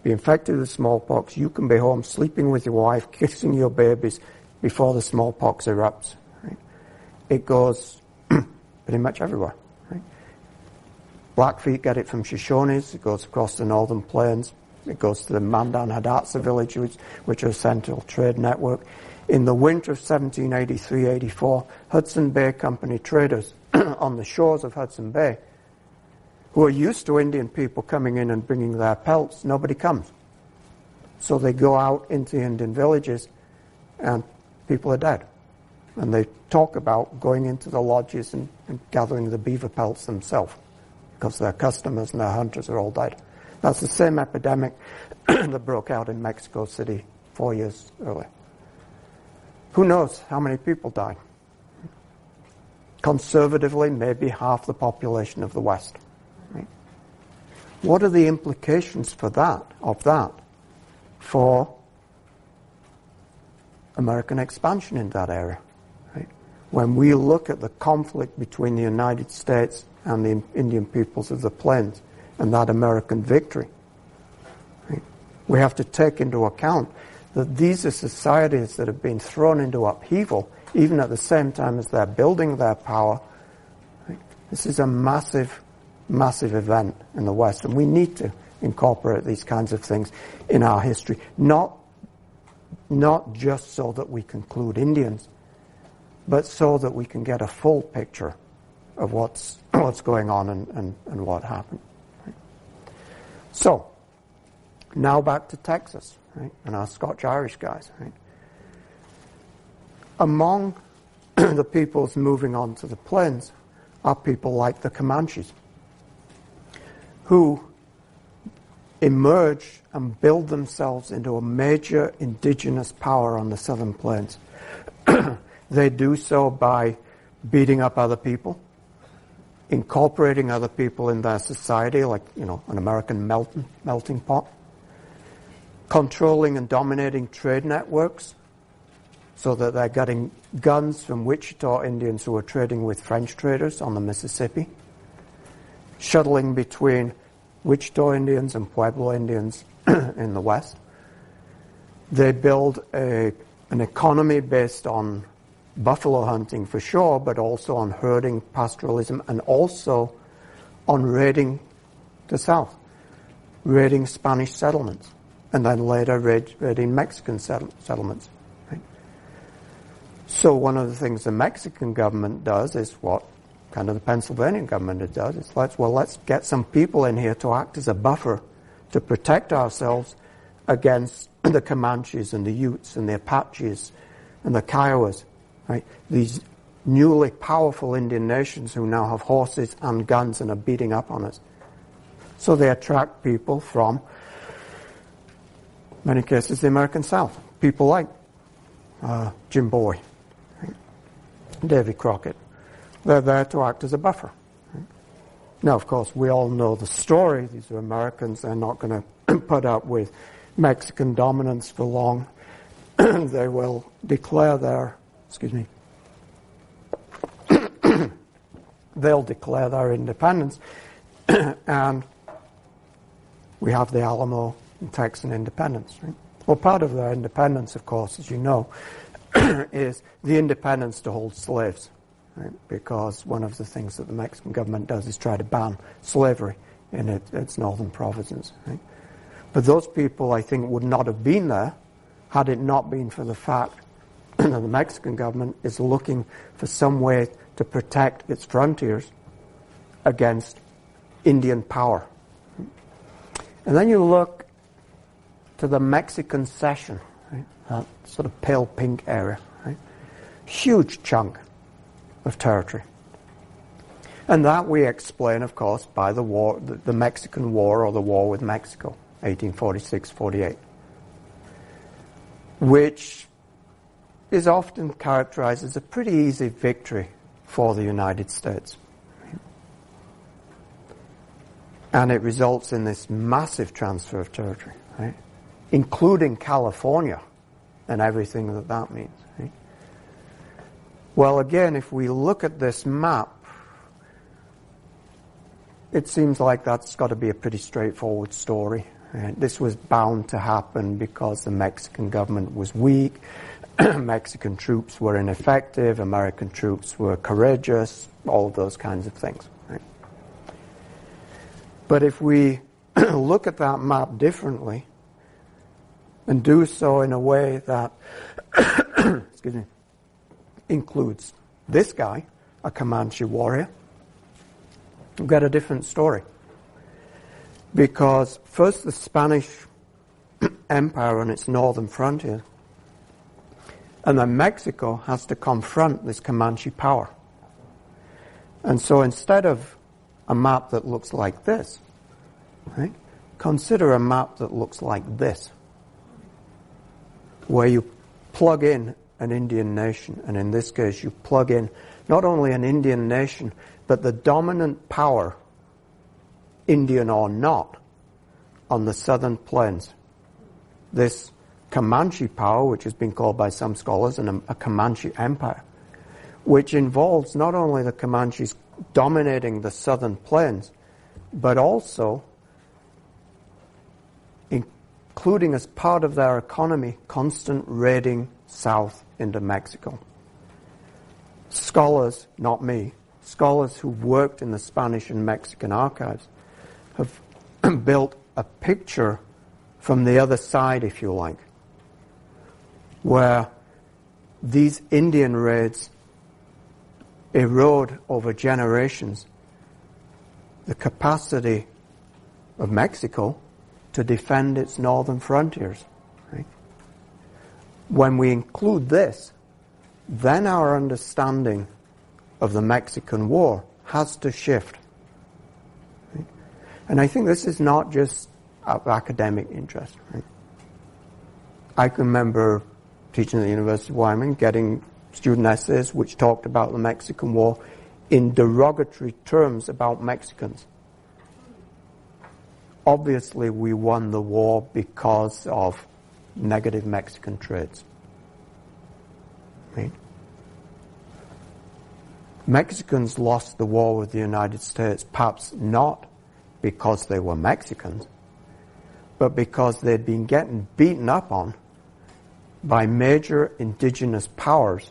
be infected with smallpox, you can be home sleeping with your wife, kissing your babies before the smallpox erupts. Right? It goes pretty much everywhere. Right? Blackfeet get it from Shoshones, it goes across the northern plains, it goes to the Mandan Hidatsa village, which are a central trade network. In the winter of 1783-84, Hudson Bay Company traders on the shores of Hudson Bay, who are used to Indian people coming in and bringing their pelts, nobody comes. So they go out into Indian villages and people are dead. And they talk about going into the lodges and gathering the beaver pelts themselves because their customers and their hunters are all dead. That's the same epidemic that broke out in Mexico City 4 years earlier. Who knows how many people died? Conservatively, maybe half the population of the West. Right? What are the implications of that for American expansion in that area? Right? When we look at the conflict between the United States and the Indian peoples of the plains and that American victory, right? We have to take into account that these are societies that have been thrown into upheaval even at the same time as they're building their power. Right? This is a massive, massive event in the West, and we need to incorporate these kinds of things in our history, not just so that we conclude Indians, but so that we can get a full picture of what's going on and what happened. Right? So, now back to Texas, right, and our Scotch-Irish guys. Right? Among the peoples moving on to the plains are people like the Comanches, who emerge and build themselves into a major indigenous power on the southern plains. They do so by beating up other people, incorporating other people in their society, like, an American melting pot, controlling and dominating trade networks so that they're getting guns from Wichita Indians who are trading with French traders on the Mississippi, shuttling between Wichita Indians and Pueblo Indians in the West. They build an economy based on buffalo hunting for sure, but also on herding, pastoralism, and also on raiding the South, raiding Spanish settlements, and then later raiding Mexican settlements. Right? So one of the things the Mexican government does is what kind of the Pennsylvania government does. It's let's get some people in here to act as a buffer to protect ourselves against the Comanches and the Utes and the Apaches and the Kiowas. Right? These newly powerful Indian nations who now have horses and guns and are beating up on us. So they attract people from, in many cases, the American South. People like Jim Bowie, right? Davy Crockett. They're there to act as a buffer. Right? Now, of course, we all know the story. These are Americans. They're not going to put up with Mexican dominance for long. They will declare they'll declare their independence, and we have the Alamo and Texan independence. Right? Well, part of their independence, of course, as you know, is the independence to hold slaves, right? Because one of the things that the Mexican government does is try to ban slavery in its northern provinces. Right? But those people, I think, would not have been there had it not been for the fact the Mexican government is looking for some way to protect its frontiers against Indian power. And then you look to the Mexican cession, right? That sort of pale pink area, right? Huge chunk of territory. And that we explain, of course, by the war, the Mexican War, or the War with Mexico, 1846-48, which is often characterized as a pretty easy victory for the United States. And it results in this massive transfer of territory, right? Including California and everything that that means. Right? Well, again, if we look at this map, it seems like that's got to be a pretty straightforward story. Right? This was bound to happen because the Mexican government was weak, Mexican troops were ineffective, American troops were courageous, all of those kinds of things. Right? But if we look at that map differently, and do so in a way that excuse me, includes this guy, a Comanche warrior, we've got a different story. Because first the Spanish Empire on its northern frontier, and then Mexico has to confront this Comanche power. And so instead of a map that looks like this, right, consider a map that looks like this, where you plug in an Indian nation, and in this case you plug in not only an Indian nation, but the dominant power, Indian or not, on the southern plains. This Comanche power, which has been called by some scholars a Comanche empire, which involves not only the Comanches dominating the southern plains, but also including as part of their economy constant raiding south into Mexico. Scholars, not me, scholars who've worked in the Spanish and Mexican archives have built a picture from the other side, if you like, where these Indian raids erode over generations the capacity of Mexico to defend its northern frontiers. Right? When we include this, then our understanding of the Mexican War has to shift. Right? And I think this is not just of academic interest. Right? I can remember teaching at the University of Wyoming, getting student essays which talked about the Mexican War in derogatory terms about Mexicans. Obviously, we won the war because of negative Mexican traits. Right? Mexicans lost the war with the United States, perhaps not because they were Mexicans, but because they'd been getting beaten up on by major indigenous powers,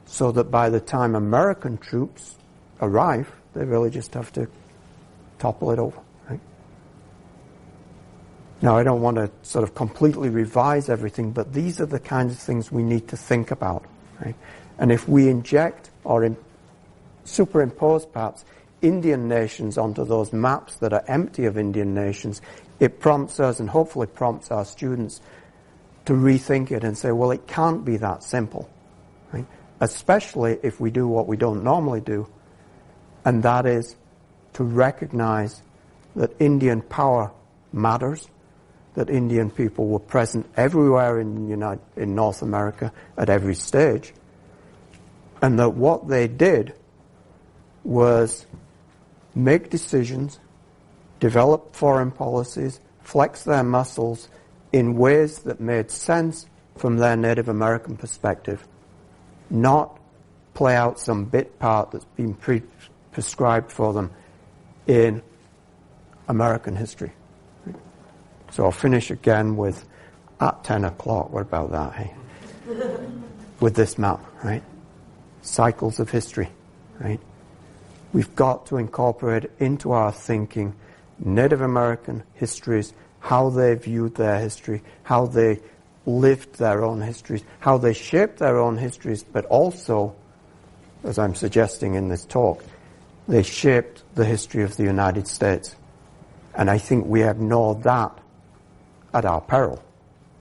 so that by the time American troops arrive, they really just have to topple it over. Right? Now, I don't want to sort of completely revise everything, but these are the kinds of things we need to think about. Right? And if we inject or superimpose, perhaps, Indian nations onto those maps that are empty of Indian nations, it prompts us, and hopefully prompts our students, to rethink it and say, well, it can't be that simple. Right? Especially if we do what we don't normally do, and that is to recognize that Indian power matters, that Indian people were present everywhere in North America at every stage, and that what they did was make decisions, develop foreign policies, flex their muscles in ways that made sense from their Native American perspective, not play out some bit part that's been prescribed for them in American history. So I'll finish again with at 10 o'clock. What about that, hey? With this map, right? Cycles of history, right? We've got to incorporate into our thinking Native American histories, how they viewed their history, how they lived their own histories, how they shaped their own histories, but also, as I'm suggesting in this talk, they shaped the history of the United States. And I think we ignore that at our peril.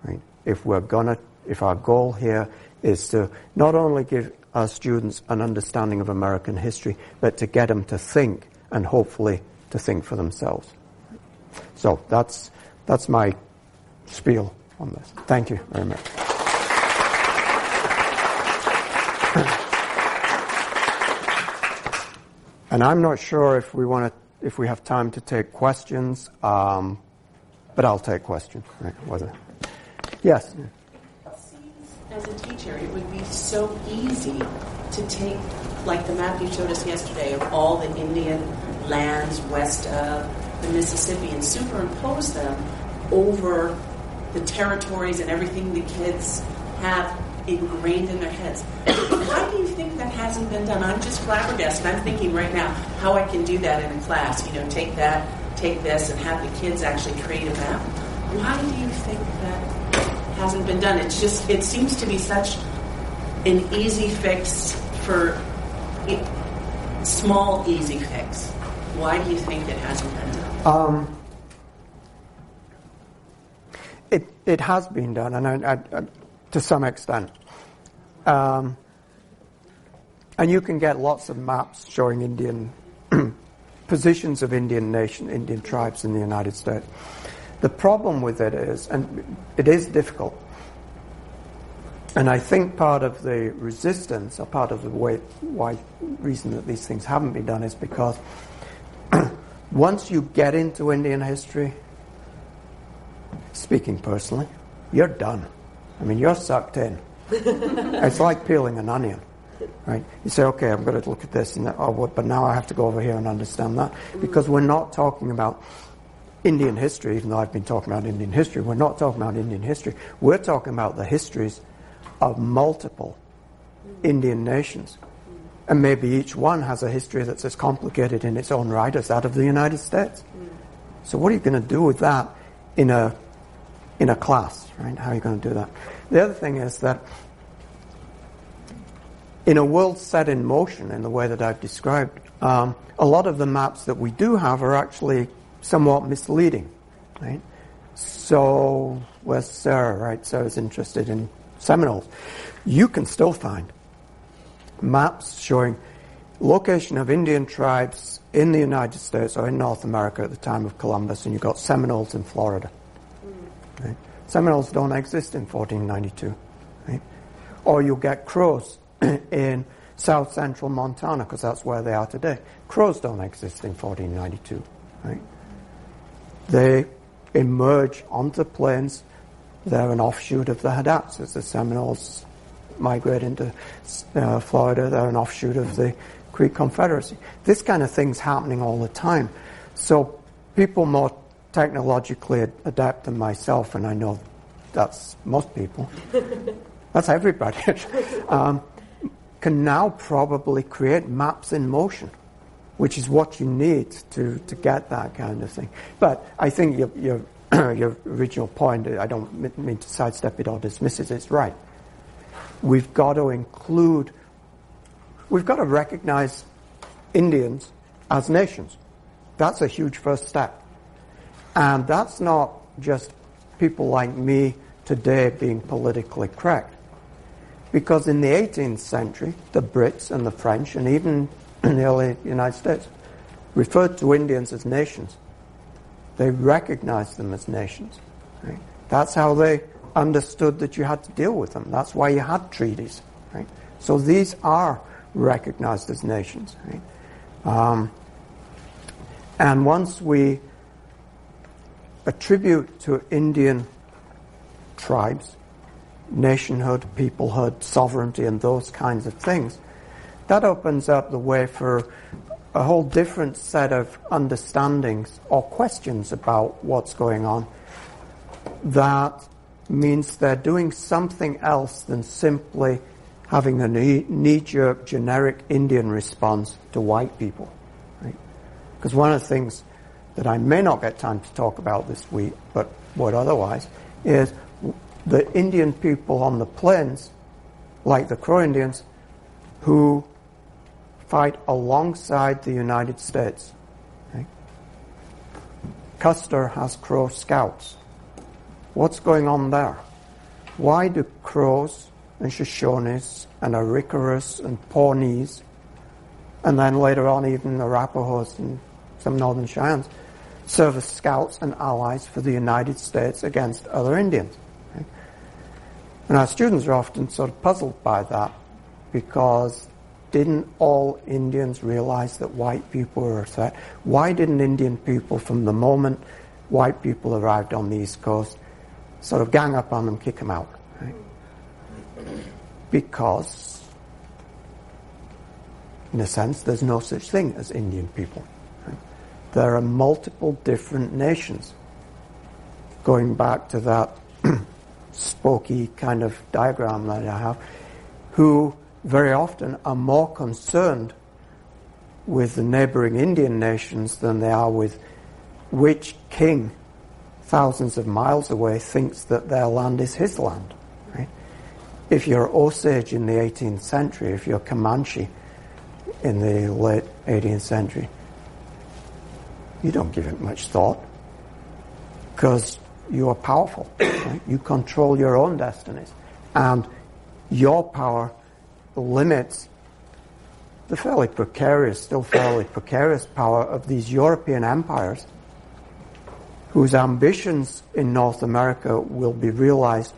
Right? If our goal here is to not only give our students an understanding of American history, but to get them to think, and hopefully to think for themselves. So that's my spiel on this. Thank you very much. And I'm not sure if we have time to take questions, but I'll take questions. Right? Yes. As a teacher, it would be so easy to take, like the map you showed us yesterday, of all the Indian lands west of the Mississippi, and superimpose them over the territories and everything the kids have ingrained in their heads. Why do you think that hasn't been done? I'm just flabbergasted. I'm thinking right now how I can do that in a class. Take this, and have the kids actually create a map. Why do you think that hasn't been done? It seems to be such an easy fix for small easy fix. Why do you think it hasn't been done? It has been done, and I to some extent. And you can get lots of maps showing Indian positions of Indian tribes in the United States. The problem with it is, and it is difficult, and I think part of the resistance, or part of the reason that these things haven't been done, is because once you get into Indian history, speaking personally, you're done. I mean, you're sucked in. It's like peeling an onion, right? You say, okay, I'm going to look at this, and but now I have to go over here and understand that, because we're not talking about Indian history, even though I've been talking about Indian history. We're not talking about Indian history. We're talking about the histories of multiple Indian nations. And maybe each one has a history that's as complicated in its own right as that of the United States. So what are you going to do with that in a class, right? How are you going to do that? The other thing is that in a world set in motion in the way that I've described, a lot of the maps that we do have are actually somewhat misleading, right? So, where's Sarah, right? Sarah's interested in Seminoles. You can still find maps showing location of Indian tribes in the United States or in North America at the time of Columbus, and you've got Seminoles in Florida. Right? Seminoles don't exist in 1492. Right? Or you'll get Crows in south central Montana, because that's where they are today. Crows don't exist in 1492. Right? They emerge onto the plains. They're an offshoot of the Haddats. As the Seminoles migrate into Florida, they're an offshoot of the Creek Confederacy. This kind of thing's happening all the time. So people more technologically adept than myself, and I know that's most people, that's everybody, can now probably create maps in motion, which is what you need to get that kind of thing. But I think your original point, I don't mean to sidestep it or dismiss it, it's right. We've got to recognize Indians as nations. That's a huge first step. And that's not just people like me today being politically correct. Because in the 18th century, the Brits and the French, and even in the early United States, referred to Indians as nations. They recognized them as nations. Right? That's how they understood that you had to deal with them. That's why you had treaties. Right? So these are recognized as nations. Right? And once we attribute to Indian tribes nationhood, peoplehood, sovereignty, and those kinds of things, that opens up the way for a whole different set of understandings or questions about what's going on. That means they're doing something else than simply having a knee-jerk generic Indian response to white people. Right? Because one of the things that I may not get time to talk about this week, but would otherwise, is the Indian people on the plains, like the Crow Indians, who fight alongside the United States. Okay? Custer has Crow scouts. What's going on there? Why do Crows and Shoshones and Arikaras and Pawnees, and then later on even Arapahoes and some Northern Cheyennes, serve as scouts and allies for the United States against other Indians? Okay? And our students are often sort of puzzled by that, because didn't all Indians realize that white people were a threat? Why didn't Indian people, from the moment white people arrived on the East Coast, sort of gang up on them, kick them out? Right? Because, in a sense, there's no such thing as Indian people. Right? There are multiple different nations. Going back to that spooky kind of diagram that I have, who very often are more concerned with the neighboring Indian nations than they are with which king thousands of miles away thinks that their land is his land. Right? If you're Osage in the 18th century, if you're Comanche in the late 18th century, you don't give it much thought, because you are powerful. Right? You control your own destinies, and your power limits the still fairly precarious power of these European empires, whose ambitions in North America will be realized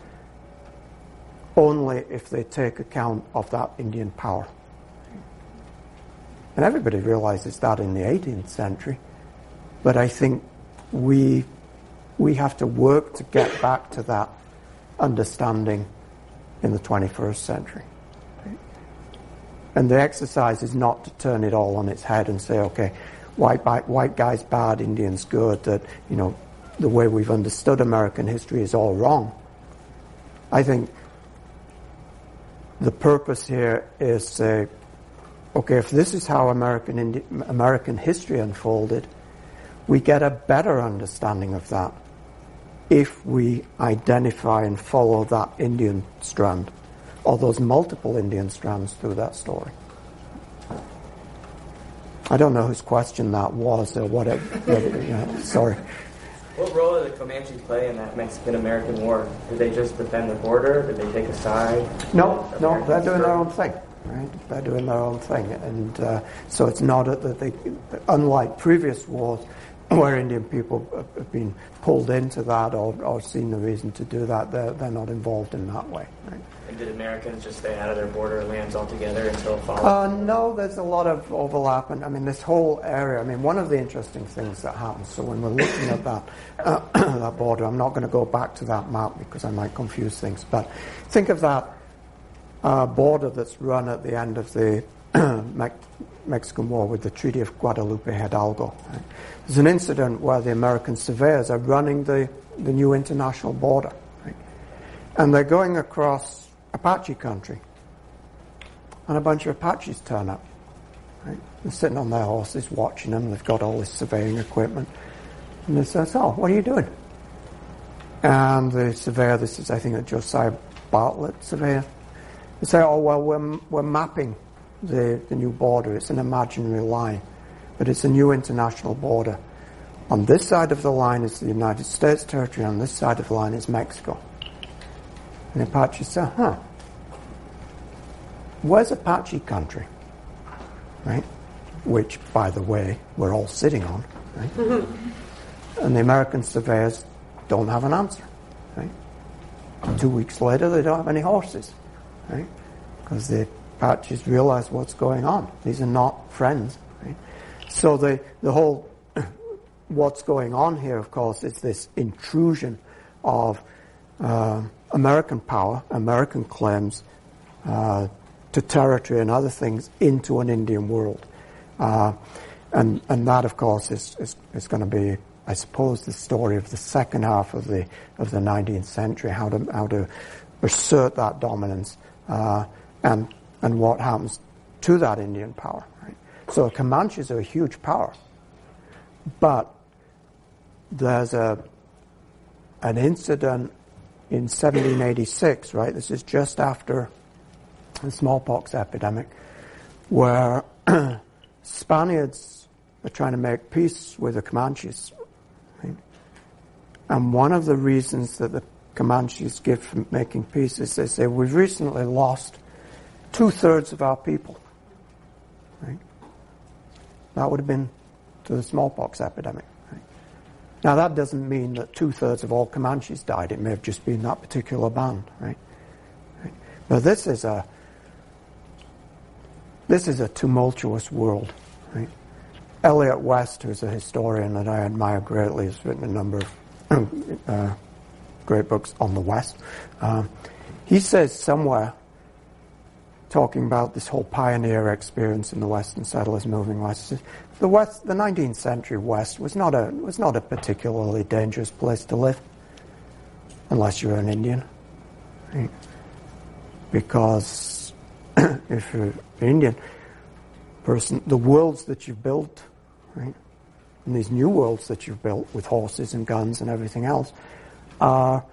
only if they take account of that Indian power. And everybody realizes that in the 18th century, but I think we have to work to get back to that understanding in the 21st century. And the exercise is not to turn it all on its head and say, okay, white guy's bad, Indian's good, that, you know, the way we've understood American history is all wrong. I think the purpose here is say, okay, if this is how American history unfolded, we get a better understanding of that if we identify and follow that Indian strand, or those multiple Indian strands through that story. I don't know whose question that was or what it, sorry. What role did the Comanches play in that Mexican-American War? Did they just defend the border? Did they take a side? No, they're doing their own thing. Right? They're doing their own thing. And so it's not that they, unlike previous wars, where Indian people have been pulled into that or seen the reason to do that, they're not involved in that way. Right? And did Americans just stay out of their border lands altogether until fall? No, there's a lot of overlap. And I mean, this whole area, I mean, one of the interesting things that happens, so when we're looking at that, that border, I'm not going to go back to that map because I might confuse things, but think of that border that's run at the end of the Mexican War with the Treaty of Guadalupe Hidalgo. Right? There's an incident where the American surveyors are running the new international border, right? And they're going across Apache country, and a bunch of Apaches turn up. Right? They're sitting on their horses watching them. They've got all this surveying equipment, and they say, "Oh, what are you doing?" And the surveyor, this is I think a Josiah Bartlett surveyor, they say, "Oh well, we're mapping the new border. It's an imaginary line, but it's a new international border. On this side of the line is the United States territory. On this side of the line is Mexico." And the Apache say, where's Apache country? Right? Which, by the way, we're all sitting on. Right? And the American surveyors don't have an answer. Right? 2 weeks later, they don't have any horses. Right? Because the Apaches realize what's going on. These are not friends. Right? So the whole what's going on here, of course, is this intrusion of American power, American claims to territory and other things into an Indian world. And that, of course, is going to be, I suppose, the story of the second half of the 19th century, how to assert that dominance, and what happens to that Indian power. Right? So the Comanches are a huge power, but there's an incident in 1786, right? This is just after the smallpox epidemic, where Spaniards are trying to make peace with the Comanches. Right? And one of the reasons that the Comanches give for making peace is they say, we've recently lost 2/3 of our people. Right? That would have been to the smallpox epidemic. Right? Now that doesn't mean that 2/3 of all Comanches died. It may have just been that particular band. Right? Right? But this is a tumultuous world. Right? Eliot West, who's a historian that I admire greatly, has written a number of great books on the West. He says somewhere, talking about this whole pioneer experience in the West and settlers moving west, the 19th century West was not a particularly dangerous place to live, unless you're an Indian, right? Because if you're an Indian person, the worlds that you've built, right, and these new worlds that you've built with horses and guns and everything else, are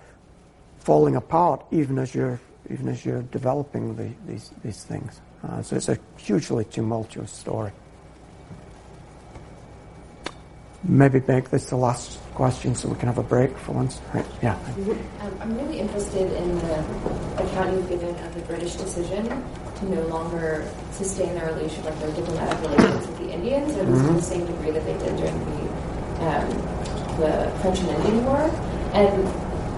falling apart even as you're developing these things. So it's a hugely tumultuous story. Maybe make this the last question so we can have a break for once. Right? Yeah. I'm really interested in the account you've given of the British decision to no longer sustain their relation, like their diplomatic relations with the Indians, or at least to the same degree that they did during the French and Indian War. And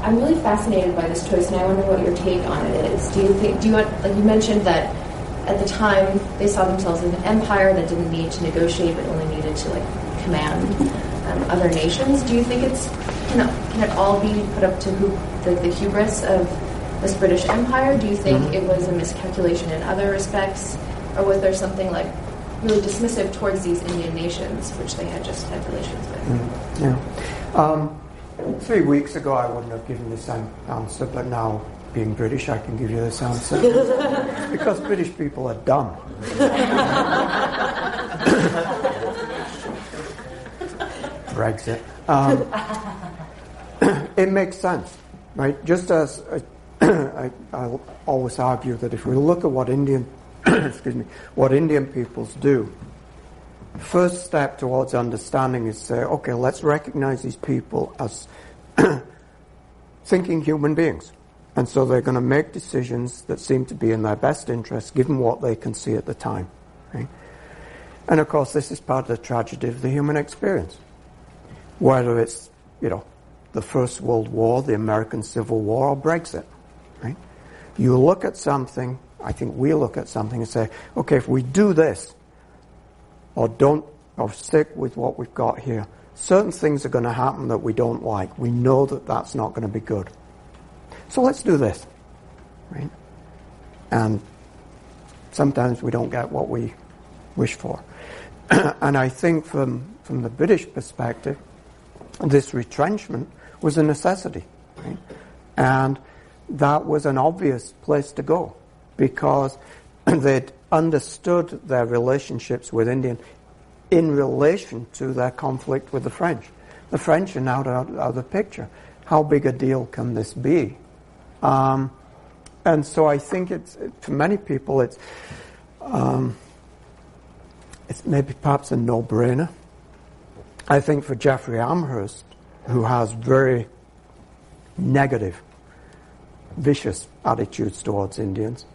I'm really fascinated by this choice, and I wonder what your take on it is. Like you mentioned that at the time they saw themselves as an empire that didn't need to negotiate, but only needed to command other nations. Do you think can it all be put up to the hubris of this British Empire? Do you think it was a miscalculation in other respects, or was there something really dismissive towards these Indian nations, which they had just had relations with? Yeah. 3 weeks ago, I wouldn't have given this answer, but now, being British, I can give you this answer. It's because British people are dumb. Brexit. It makes sense, right? Just as I'll always argue that if we look at what Indian peoples do, the first step towards understanding is say, okay, let's recognize these people as thinking human beings. And so they're going to make decisions that seem to be in their best interest, given what they can see at the time. Right? And of course, this is part of the tragedy of the human experience. Whether it's, the First World War, the American Civil War, or Brexit. Right? You look at something, I think we look at something and say, okay, if we do this, or stick with what we've got here, certain things are going to happen that we don't like. We know that that's not going to be good. So let's do this. Right? And sometimes we don't get what we wish for. And I think from the British perspective, this retrenchment was a necessity. Right? And that was an obvious place to go, because they'd understood their relationships with India in relation to their conflict with the French. The French are now out of the picture. How big a deal can this be? And so I think for many people, it's maybe perhaps a no-brainer. I think for Jeffrey Amherst, who has very negative, vicious attitudes towards Indians,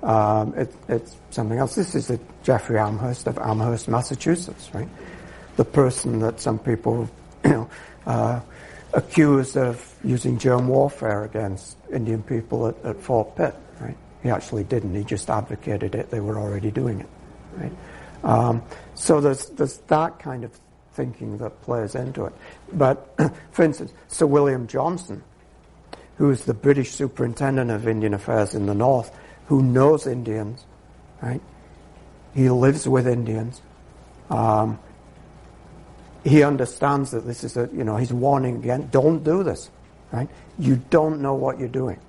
it's something else. This is Jeffrey Amherst of Amherst, Massachusetts, right? The person that some people, accused of using germ warfare against Indian people at Fort Pitt, right? He actually didn't. He just advocated it. They were already doing it, right? So there's that kind of thinking that plays into it. But, for instance, Sir William Johnson, who is the British Superintendent of Indian Affairs in the North, who knows Indians, right? He lives with Indians. He understands that this is he's warning again, don't do this, right? You don't know what you're doing.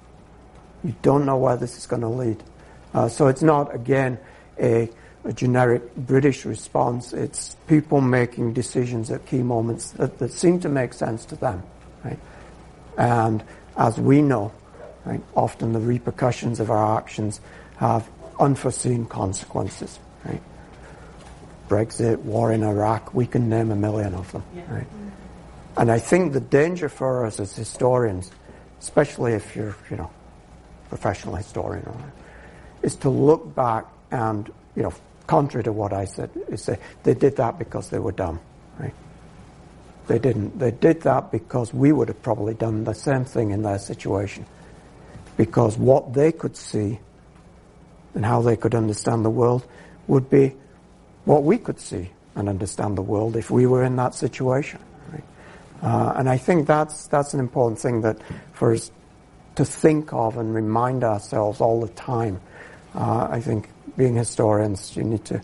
You don't know where this is going to lead. So it's not, again, a generic British response. It's people making decisions at key moments that seem to make sense to them, right? And as we know, right? Often the repercussions of our actions have unforeseen consequences, right? Brexit, war in Iraq, we can name a million of them, right? And I think the danger for us as historians, especially if you're, professional historian, is to look back and, contrary to what I said, is say they did that because they were dumb, right? They didn't. They did that because we would have probably done the same thing in their situation. Because what they could see and how they could understand the world would be what we could see and understand the world if we were in that situation. Right? And I think that's an important thing that for us to think of and remind ourselves all the time. I think being historians, you need to.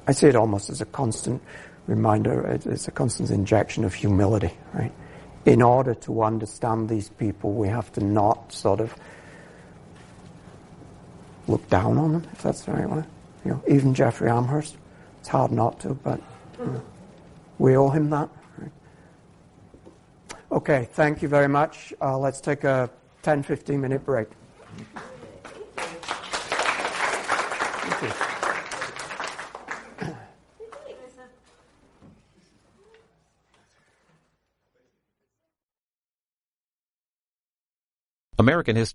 I see it almost as a constant reminder. It's a constant injection of humility, right? In order to understand these people, we have to not sort of look down on them, if that's the right word. Even Jeffrey Amherst, it's hard not to, but we owe him that. Right? Okay, thank you very much. Let's take a 10-15 minute break. Thank you. American history